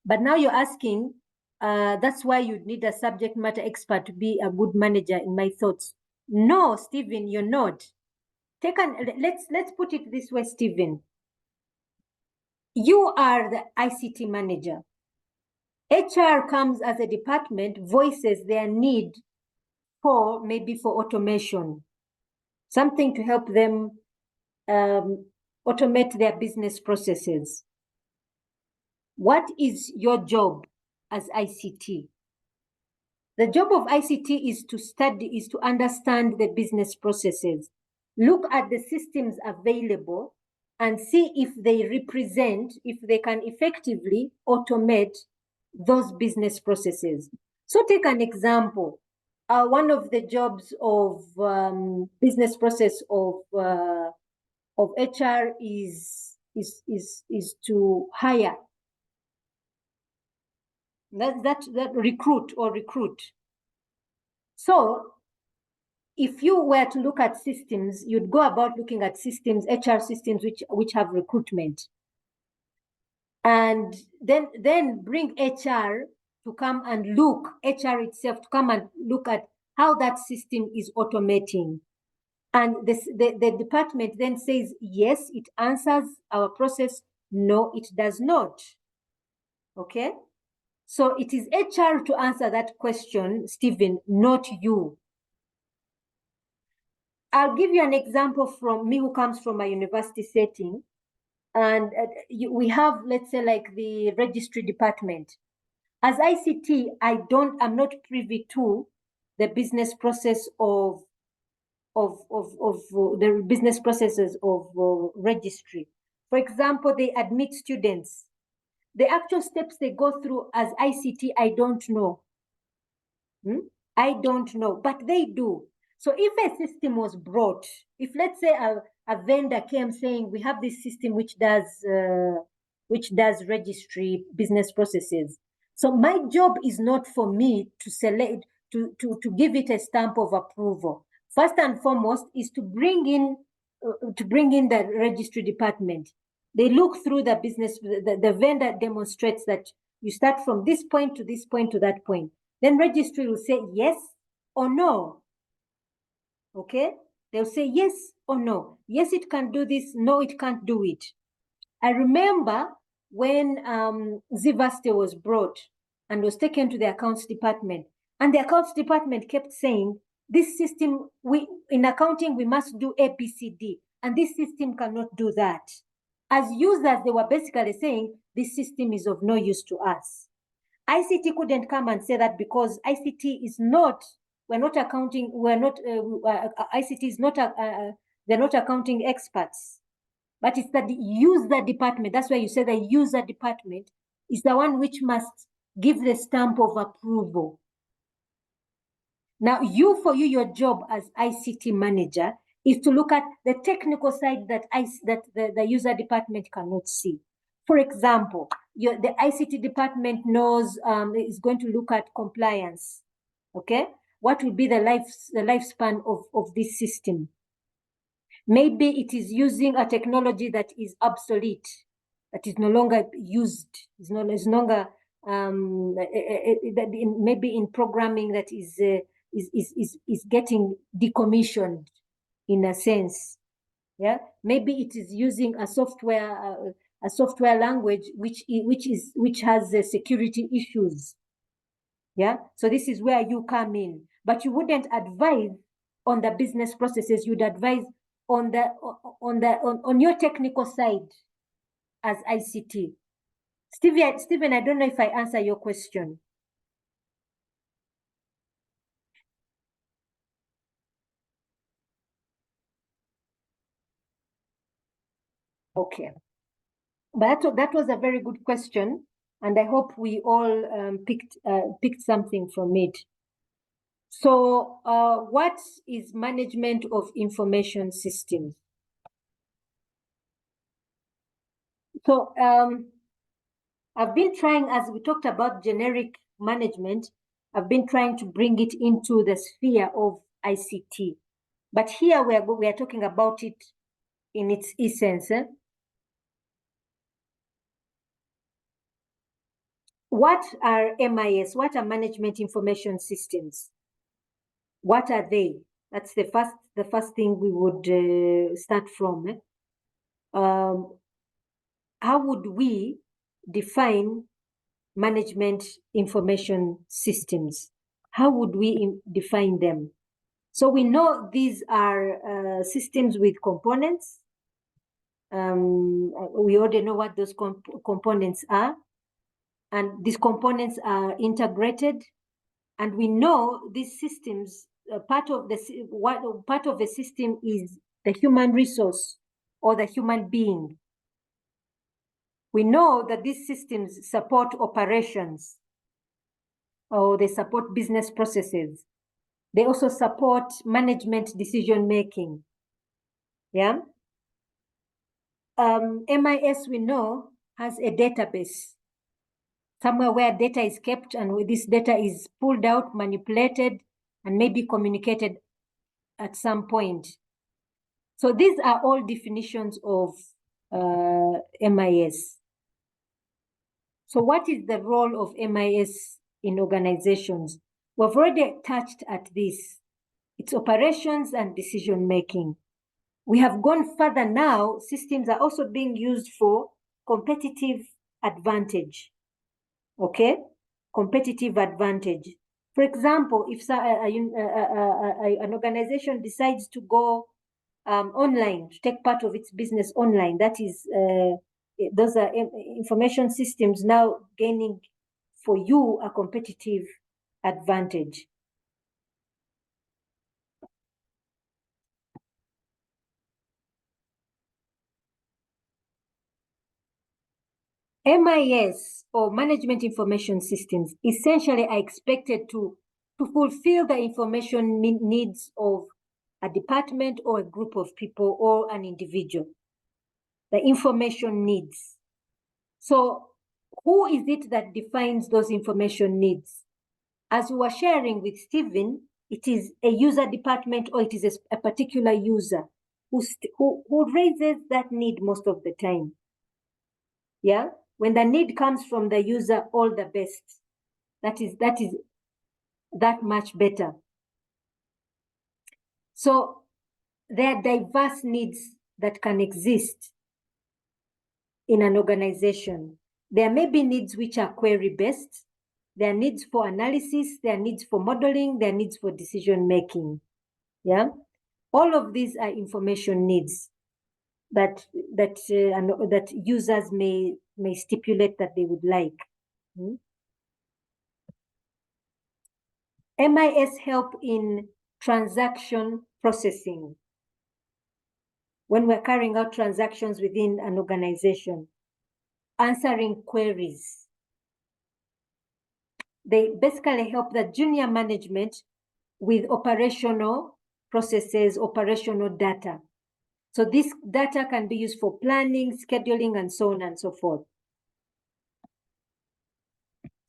but now you're asking. That's why you need a subject matter expert to be a good manager. In my thoughts, no, Stephen, you're not. Let's put it this way, Stephen. You are the ICT manager. HR comes as a department, voices their need for maybe for automation, something to help them automate their business processes. What is your job as ICT? The job of ICT is to study, is to understand the business processes, look at the systems available and see if they represent, if they can effectively automate those business processes. So take an example. One of the jobs of business process of HR is to hire. That recruit. So if you were to look at systems, you'd go about looking at systems, HR systems which have recruitment, and then bring HR to come and look, HR itself to come and look at how that system is automating. And the department then says, yes, it answers our process. No, it does not. Okay? So it is HR to answer that question, Stephen, not you. I'll give you an example from me who comes from a university setting. And we have, let's say, like the registry department. As ICT, I'm not privy to the business process of the business processes of registry. For example, they admit students. The actual steps they go through as ICT, I don't know. I don't know, but they do. So if a system was brought, if let's say a vendor came saying we have this system which does registry business processes. So my job is not for me to select to give it a stamp of approval. First and foremost is to bring in the registry department. They look through the business. The vendor demonstrates that you start from this point to this point to that point. Then registry will say yes or no. Okay? They'll say yes or no. Yes, it can do this. No, it can't do it. I remember when Zivaste was brought and was taken to the accounts department, and the accounts department kept saying, this system, in accounting, we must do ABCD, and this system cannot do that. As users, they were basically saying, this system is of no use to us. ICT couldn't come and say that because ICT is not, we're not accounting, ICT is not, they're not accounting experts. But it's the user department. That's why you say the user department is the one which must give the stamp of approval. Now, your job as ICT manager is to look at the technical side that the user department cannot see. For example, the ICT department knows is going to look at compliance. Okay, what will be the lifespan of this system? Maybe it is using a technology that is obsolete, that is no longer used, is no longer maybe in programming that is getting decommissioned in a sense. Yeah, maybe it is using a software language which has security issues. Yeah, so this is where you come in, but you wouldn't advise on the business processes. You'd advise on your technical side as ICT. Stephen, I don't know if I answer your question. Okay, but that was a very good question, and I hope we all picked something from it. So, what is management of information systems? So, I've been trying, as we talked about generic management, I've been trying to bring it into the sphere of ICT. But here we are talking about it in its essence. What are MIS? What are management information systems? What are they? That's the first thing we would start from. How would we define management information systems? How would we define them? So we know these are systems with components. We already know what those components are. And these components are integrated. And we know these systems, part of the system is the human resource or the human being. We know that these systems support operations, or they support business processes. They also support management decision making. Yeah. MIS, we know, has a database, somewhere where data is kept, and this data is pulled out, manipulated, and maybe communicated at some point. So these are all definitions of MIS. So what is the role of MIS in organizations? We've already touched at this. It's operations and decision making. We have gone further now. Systems are also being used for competitive advantage. Okay, competitive advantage. For example, if an organization decides to go online, to take part of its business online, that is, those are information systems now gaining for you a competitive advantage. MIS, or management information systems, essentially are expected to fulfill the information needs of a department or a group of people or an individual. The information needs. So who is it that defines those information needs? As we were sharing with Stephen, it is a user department, or it is a particular user who raises that need most of the time. Yeah, when the need comes from the user, all the best. That is that much better. So there are diverse needs that can exist in an organization. There may be needs which are query-based. There are needs for analysis. There are needs for modeling. There are needs for decision-making. Yeah, all of these are information needs that users may stipulate that they would like. MIS help in transaction processing. When we're carrying out transactions within an organization, answering queries. They basically help the junior management with operational processes, operational data. So this data can be used for planning, scheduling, and so on and so forth.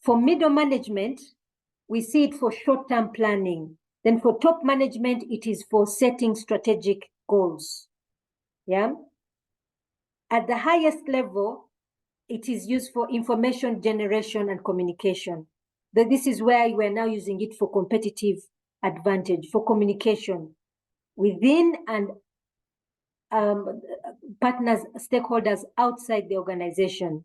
For middle management, we see it for short-term planning. Then for top management, it is for setting strategic goals. Yeah. At the highest level, it is used for information generation and communication. This is where we're now using it for competitive advantage, for communication within and partners, stakeholders outside the organization.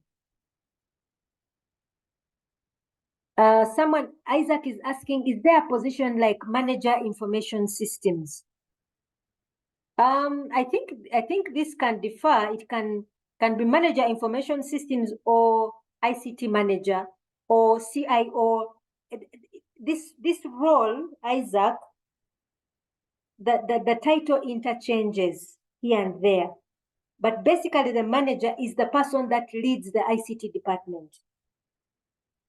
Isaac is asking, is there a position like manager information systems? I think this can differ. It can be manager information systems or ICT manager or CIO. This role, Isaac, the title interchanges here and there. But basically the manager is the person that leads the ICT department.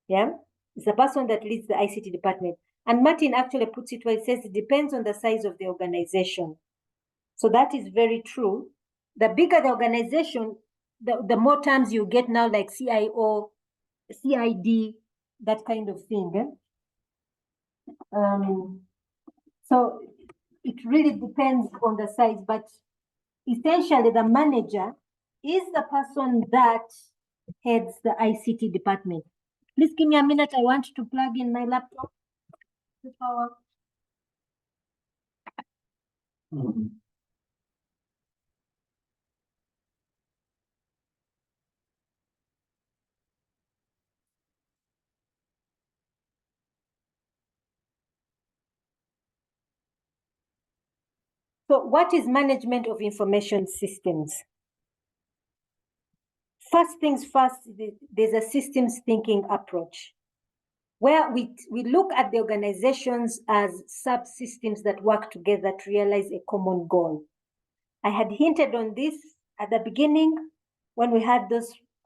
Yeah, it's the person that leads the ICT department. And Martin actually puts it where it says it depends on the size of the organization. So that is very true. The bigger the organization, the more terms you get now, like CIO, CID, that kind of thing. So it really depends on the size, but essentially the manager is the person that heads the ICT department. Please give me a minute. I want to plug in my laptop. The power. So what is management of information systems? First things first, there's a systems thinking approach where we look at the organizations as subsystems that work together to realize a common goal. I had hinted on this at the beginning when we had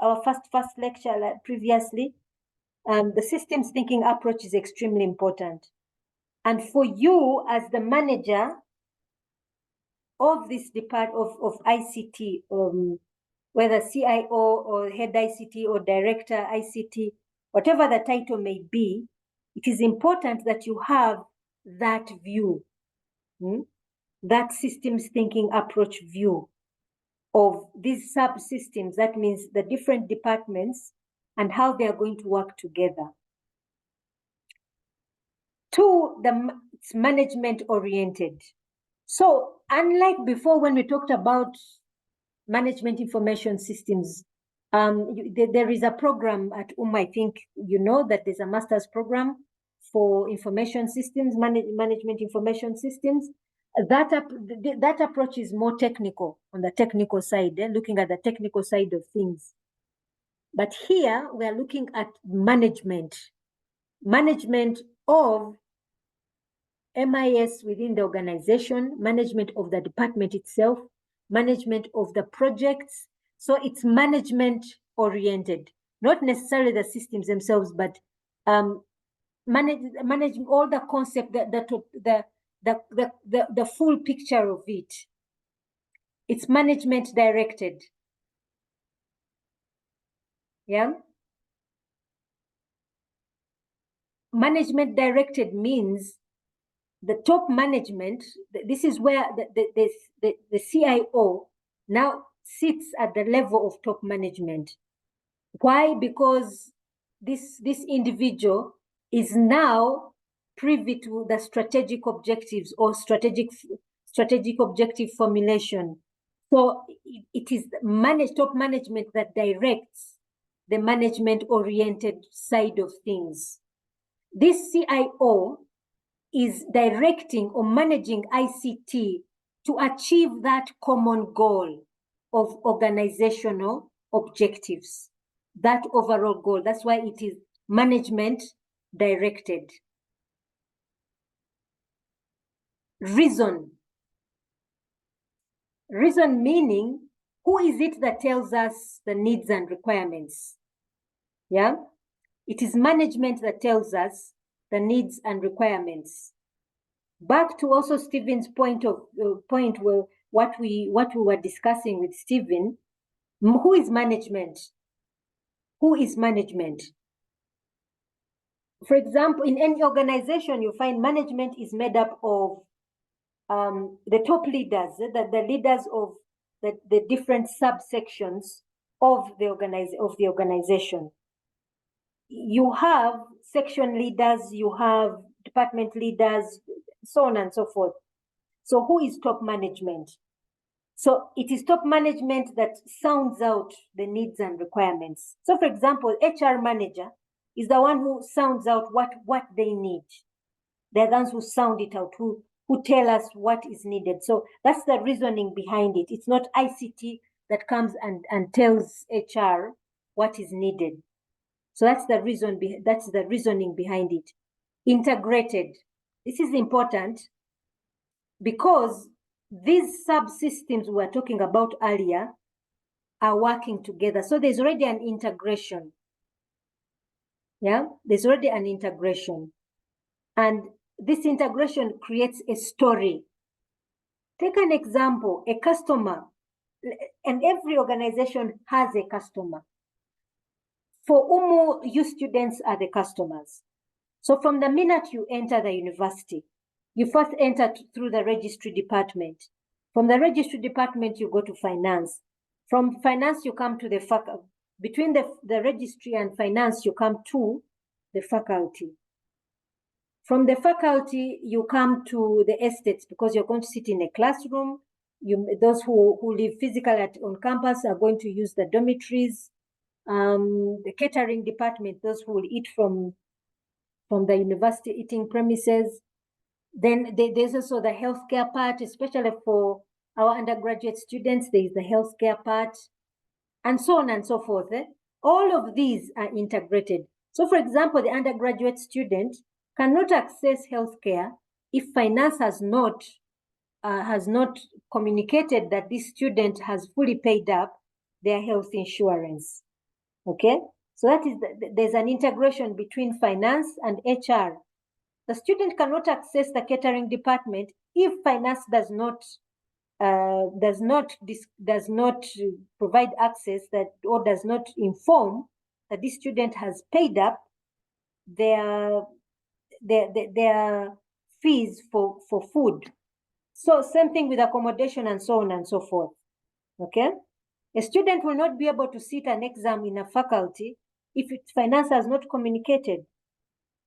our first lecture previously. The systems thinking approach is extremely important. And for you as the manager of this department of ICT, whether CIO or head ICT or director ICT, whatever the title may be, it is important that you have that view, that systems thinking approach view of these subsystems. That means the different departments and how they are going to work together. Two, it's management oriented. So unlike before when we talked about management information systems, there is a program at I think you know that there's a master's program for information systems, management information systems. That approach is more technical, on the technical side, looking at the technical side of things. But here we are looking at management of MIS within the organization, management of the department itself, management of the projects. So it's management oriented, not necessarily the systems themselves, but managing all the concept, the full picture of it. It's management directed. Yeah. Management directed means the top management, this is where the CIO now sits at the level of top management. Why? Because this individual is now privy to the strategic objectives or strategic objective formulation. So it is top management that directs the management-oriented side of things. This CIO is directing or managing ICT to achieve that common goal of organizational objectives, that overall goal. That's why it is management directed. Reason meaning, who is it that tells us the needs and requirements? Yeah, it is management that tells us the needs and requirements. Back to also Stephen's point where what we were discussing with Stephen, who is management? Who is management? For example, in any organization, you find management is made up of the top leaders, the leaders of the different subsections of the organization. You have section leaders, you have department leaders, so on and so forth. So who is top management? So it is top management that sounds out the needs and requirements. So for example, HR manager is the one who sounds out what they need. They're the ones who sound it out, who tell us what is needed. So that's the reasoning behind it. It's not ICT that comes and tells HR what is needed. So that's the reasoning behind it. Integrated. This is important because these subsystems we were talking about earlier are working together. So there's already an integration. Yeah, there's already an integration. And this integration creates a story. Take an example, a customer, and every organization has a customer. For UMU, you students are the customers. So from the minute you enter the university, You first enter through the registry department. From the registry department, you go to finance. From finance, you come to the faculty. Between the registry and finance, you come to the faculty. From the faculty, you come to the estates because you're going to sit in a classroom. Those who live physically on campus are going to use the dormitories. The catering department, those who will eat from the university eating premises. Then there's also the healthcare part, especially for our undergraduate students. There is the healthcare part, and so on and so forth. All of these are integrated. So, for example, the undergraduate student cannot access healthcare if finance has not communicated that this student has fully paid up their health insurance. Okay, so that is there's an integration between finance and HR. The student cannot access the catering department if finance does not provide access or does not inform that this student has paid up their fees for food. So same thing with accommodation and so on and so forth. Okay, a student will not be able to sit an exam in a faculty if finance has not communicated.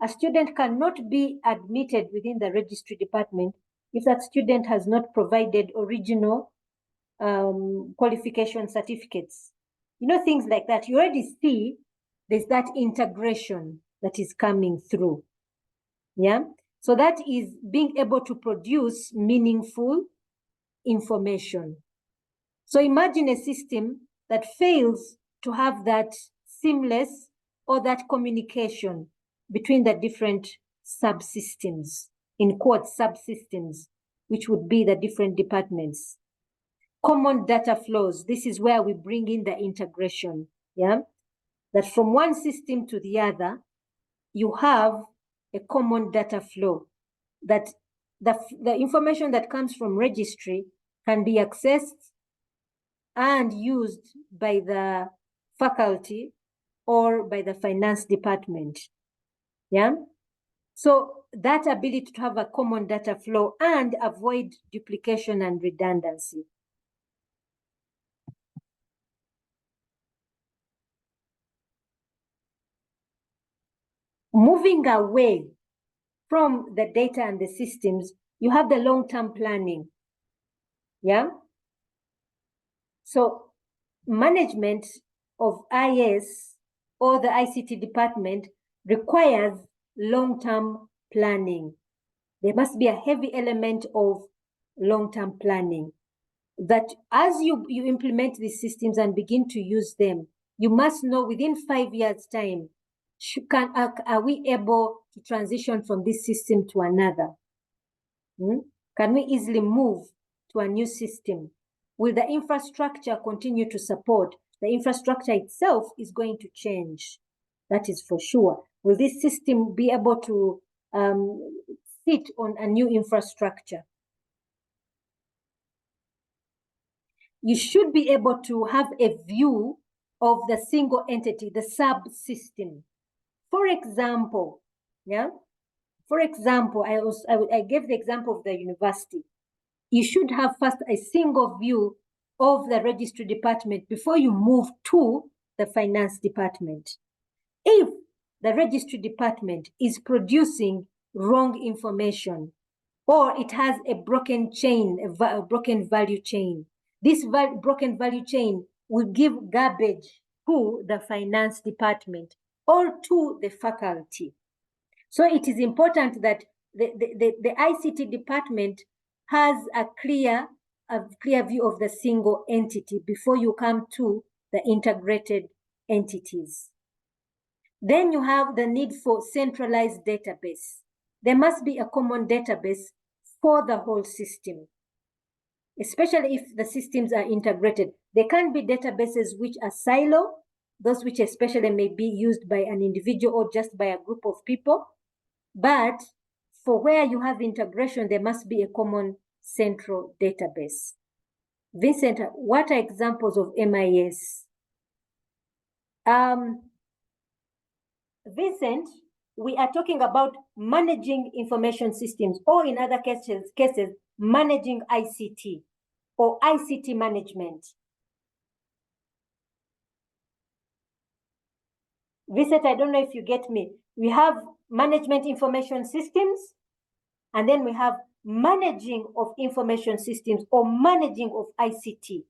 A student cannot be admitted within the registry department if that student has not provided original qualification certificates. Things like that. You already see there's that integration that is coming through. Yeah. So that is being able to produce meaningful information. So imagine a system that fails to have that seamless or that communication between the different subsystems, in quotes, subsystems, which would be the different departments. Common data flows. This is where we bring in the integration. Yeah, that from one system to the other, you have a common data flow. That the information that comes from registry can be accessed and used by the faculty or by the finance department. Yeah. So that ability to have a common data flow and avoid duplication and redundancy. Moving away from the data and the systems, you have the long-term planning. Yeah. So management of IS or the ICT department requires long-term planning. There must be a heavy element of long-term planning, that as you implement these systems and begin to use them, you must know within 5 years' time, are we able to transition from this system to another? Can we easily move to a new system? Will the infrastructure continue to support? The infrastructure itself is going to change. That is for sure. Will this system be able to sit on a new infrastructure? You should be able to have a view of the single entity, the subsystem. For example, I gave the example of the university. You should have first a single view of the registry department before you move to the finance department. If the registry department is producing wrong information, or it has a broken chain, a broken value chain, this broken value chain will give garbage to the finance department or to the faculty. So it is important that the ICT department has a clear view of the single entity before you come to the integrated entities. Then you have the need for centralized database. There must be a common database for the whole system, especially if the systems are integrated. There can be databases which are silo, those which especially may be used by an individual or just by a group of people. But for where you have integration, there must be a common central database. Vincent, what are examples of MIS? Vincent, we are talking about managing information systems, or in other cases, managing ICT or ICT management. Vincent, I don't know if you get me. We have management information systems, and then we have managing of information systems or managing of ICT.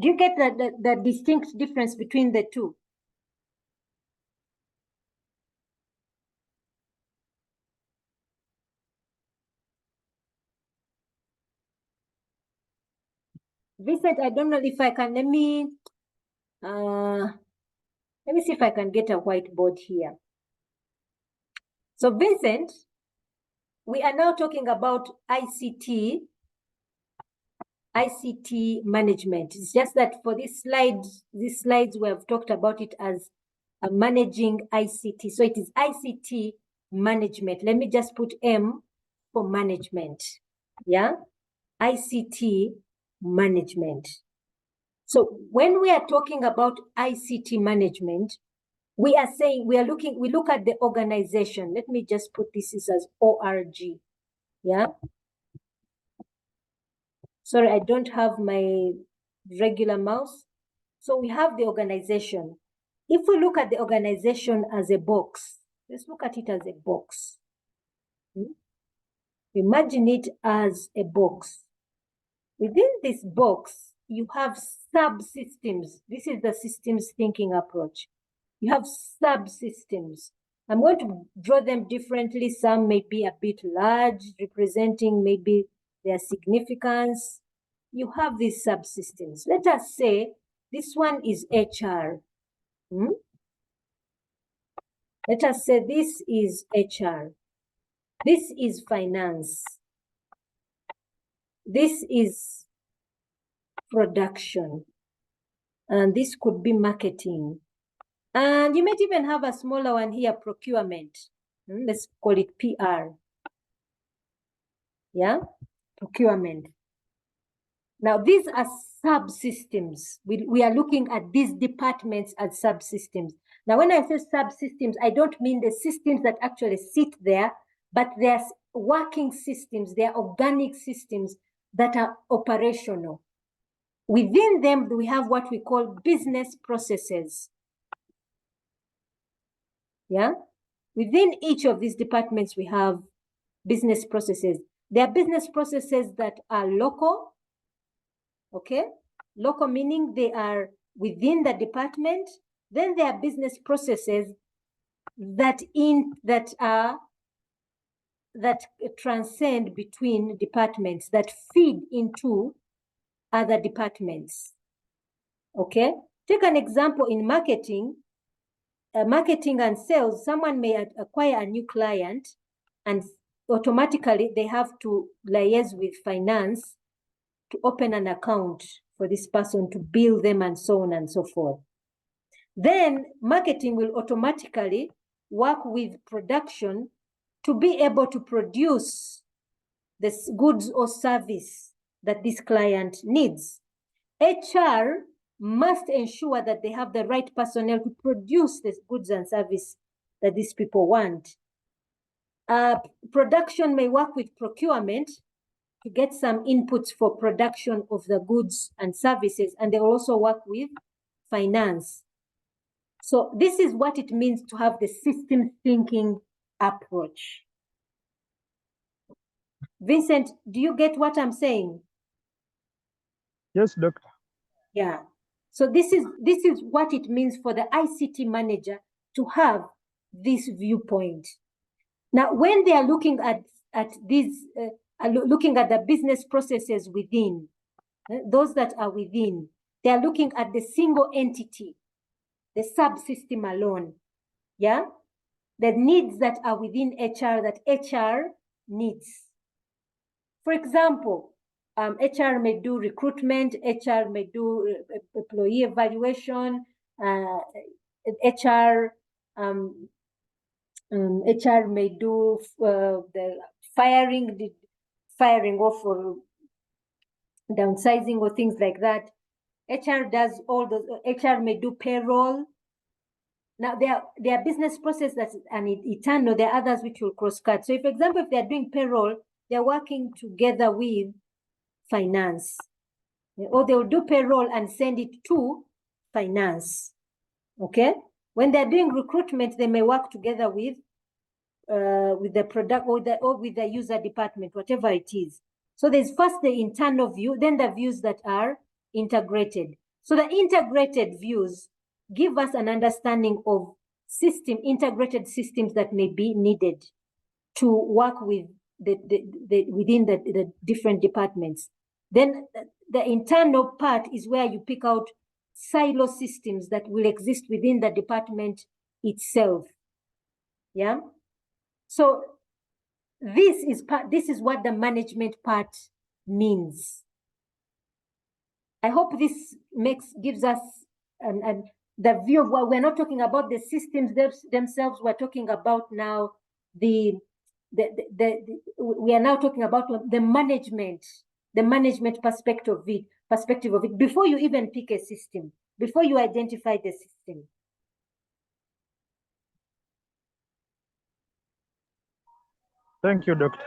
Do you get the distinct difference between the two? Vincent, I don't know if I can, let me see if I can get a whiteboard here. So Vincent, we are now talking about ICT management. It's just that for these slides we have talked about it as managing ICT. So it is ICT management. Let me just put M for management. Yeah, ICT management. So when we are talking about ICT management, we are saying we look at the organization. Let me just put this as ORG. Yeah. Sorry, I don't have my regular mouse. So we have the organization. If we look at the organization as a box, let's look at it as a box. Imagine it as a box. Within this box, you have subsystems. This is the systems thinking approach. You have subsystems. I'm going to draw them differently. Some may be a bit large, representing maybe their significance. You have these subsystems. Let us say this one is HR. Let us say this is HR. This is finance. This is production. And this could be marketing. And you might even have a smaller one here, procurement. Let's call it PR. Yeah, procurement. Now, these are subsystems. We are looking at these departments as subsystems. Now, when I say subsystems, I don't mean the systems that actually sit there, but they're working systems, they're organic systems that are operational. Within them, we have what we call business processes. Yeah, within each of these departments, we have business processes. There are business processes that are local, okay? Local meaning they are within the department. Then there are business processes that transcend between departments, that feed into other departments, okay? Take an example in marketing. Marketing and sales, someone may acquire a new client and automatically they have to liaise with finance to open an account for this person, to bill them and so on and so forth. Then marketing will automatically work with production to be able to produce the goods or service that this client needs. HR must ensure that they have the right personnel to produce the goods and service that these people want. Production may work with procurement to get some inputs for production of the goods and services, and they also work with finance. So this is what it means to have the system thinking approach. Vincent, do you get what I'm saying? Yes, Doctor. Yeah. So this is what it means for the ICT manager to have this viewpoint. Now, when they are looking at these, looking at the business processes within, those that are within, they are looking at the single entity, the subsystem alone. Yeah, the needs that are within HR that HR needs. For example, HR may do recruitment, HR may do employee evaluation, HR may do the firing off or downsizing or things like that. HR does all those. HR may do payroll. Now, there are business processes that's an eternal, there are others which will cross-cut. So, for example, if they're doing payroll, they're working together with finance. Or they'll do payroll and send it to finance. Okay? When they're doing recruitment, they may work together with the product or with the user department, whatever it is. So there's first the internal view, then the views that are integrated. So the integrated views give us an understanding of integrated systems that may be needed to work with within the different departments. Then the internal part is where you pick out silo systems that will exist within the department itself. Yeah. So this is what the management part means. I hope this gives us the view of what we're not talking about the systems themselves. We're talking about now we are now talking about the management perspective of it before you even pick a system, before you identify the system. Thank you, Doctor.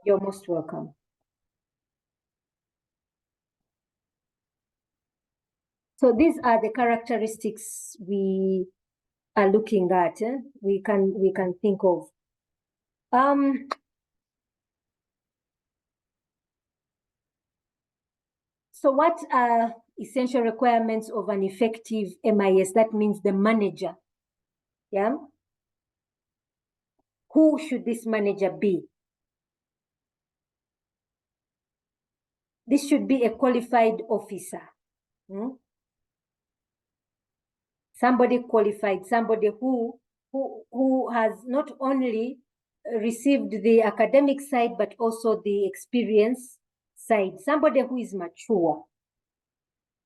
You're most welcome. So these are the characteristics we are looking at. We can think of. So what are essential requirements of an effective MIS? That means the manager. Yeah. Who should this manager be? This should be a qualified officer. Somebody qualified, somebody who has not only received the academic side, but also the experience side, somebody who is mature.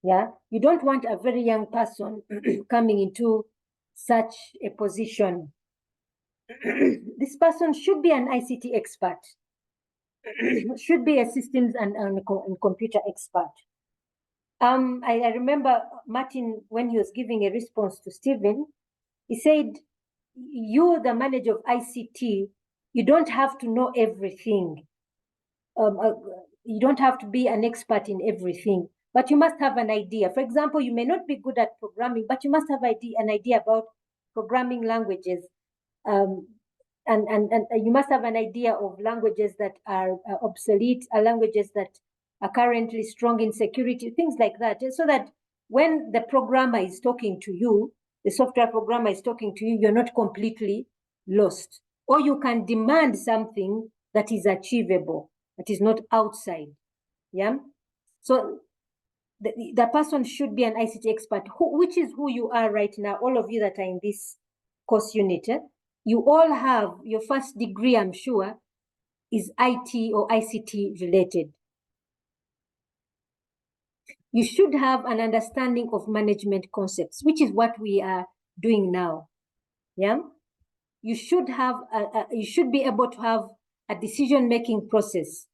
Yeah, you don't want a very young person coming into such a position. This person should be an ICT expert, should be a systems and computer expert. I remember Martin, when he was giving a response to Stephen, he said, you, the manager of ICT, you don't have to know everything. You don't have to be an expert in everything, but you must have an idea. For example, you may not be good at programming, but you must have an idea about programming languages. And you must have an idea of languages that are obsolete, languages that are currently strong in security, things like that. So that when the programmer is talking to you, the software programmer is talking to you, you're not completely lost. Or you can demand something that is achievable, that is not outside. Yeah. So the person should be an ICT expert, which is who you are right now. All of you that are in this course unit, you all have your first degree, I'm sure, is IT or ICT related. You should have an understanding of management concepts, which is what we are doing now. Yeah. You should have you should be able to have a decision-making process.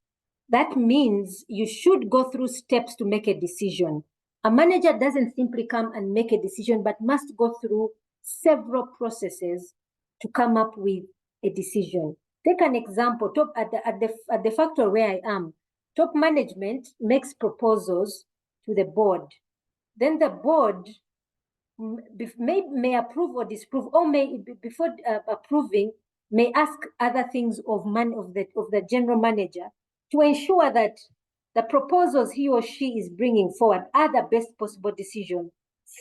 That means you should go through steps to make a decision. A manager doesn't simply come and make a decision, but must go through several processes to come up with a decision. Take an example. At the factory where I am, top management makes proposals to the board. Then the board may approve or disapprove, or may, before approving, may ask other things of the general manager to ensure that the proposals he or she is bringing forward are the best possible decision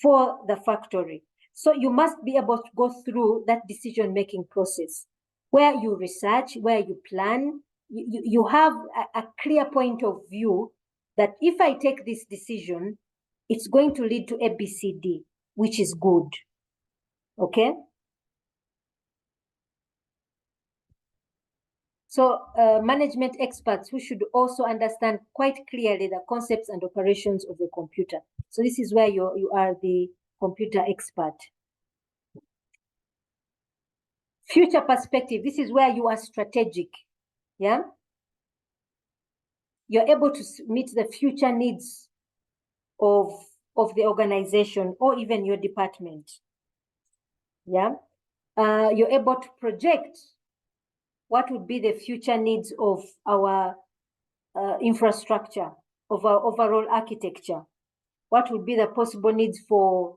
for the factory. So you must be able to go through that decision-making process where you research, where you plan, you have a clear point of view that if I take this decision, it's going to lead to ABCD, which is good. Okay? So management experts who should also understand quite clearly the concepts and operations of the computer. So this is where you are the computer expert. Future perspective, this is where you are strategic. Yeah? You're able to meet the future needs of the organization or even your department. Yeah. You're able to project what would be the future needs of our infrastructure, of our overall architecture. What would be the possible needs for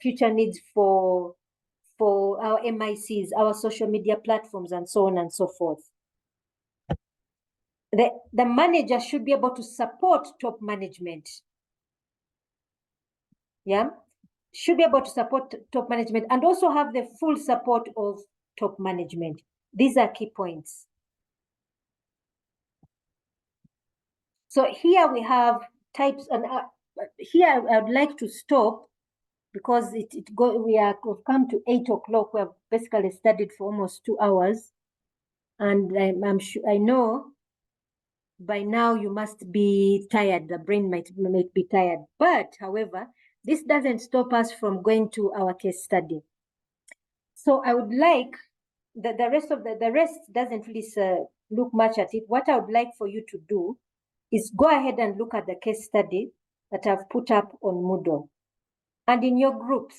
future needs for our MICs, our social media platforms, and so on and so forth. The manager should be able to support top management. Yeah, should be able to support top management and also have the full support of top management. These are key points. So here we have types, and here I would like to stop because we've come to 8 o'clock. We have basically studied for almost 2 hours, and I'm sure, I know by now you must be tired. The brain might be tired, but however, this doesn't stop us from going to our case study. So I would like the rest doesn't really look much at it. What I would like for you to do is go ahead and look at the case study that I've put up on Moodle. And in your groups,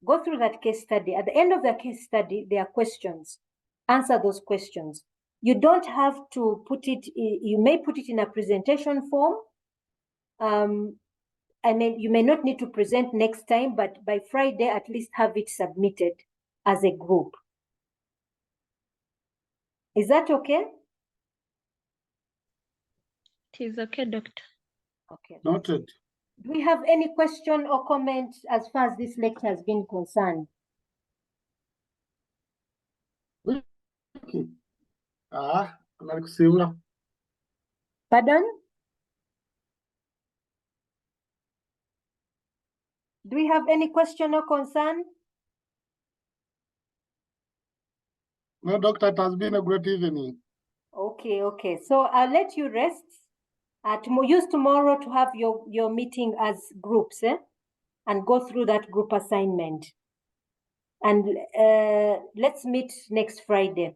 go through that case study. At the end of the case study, there are questions. Answer those questions. You don't have to put it, you may put it in a presentation form. You may not need to present next time, but by Friday, at least have it submitted as a group. Is that okay? It is okay, Doctor. Okay. Noted. Do we have any question or comment as far as this lecture has been concerned? Okay. Anakusimula. Pardon? Do we have any question or concern? No, Doctor, it has been a great evening. Okay. So I'll let you rest. Use tomorrow to have your meeting as groups, and go through that group assignment. And let's meet next Friday.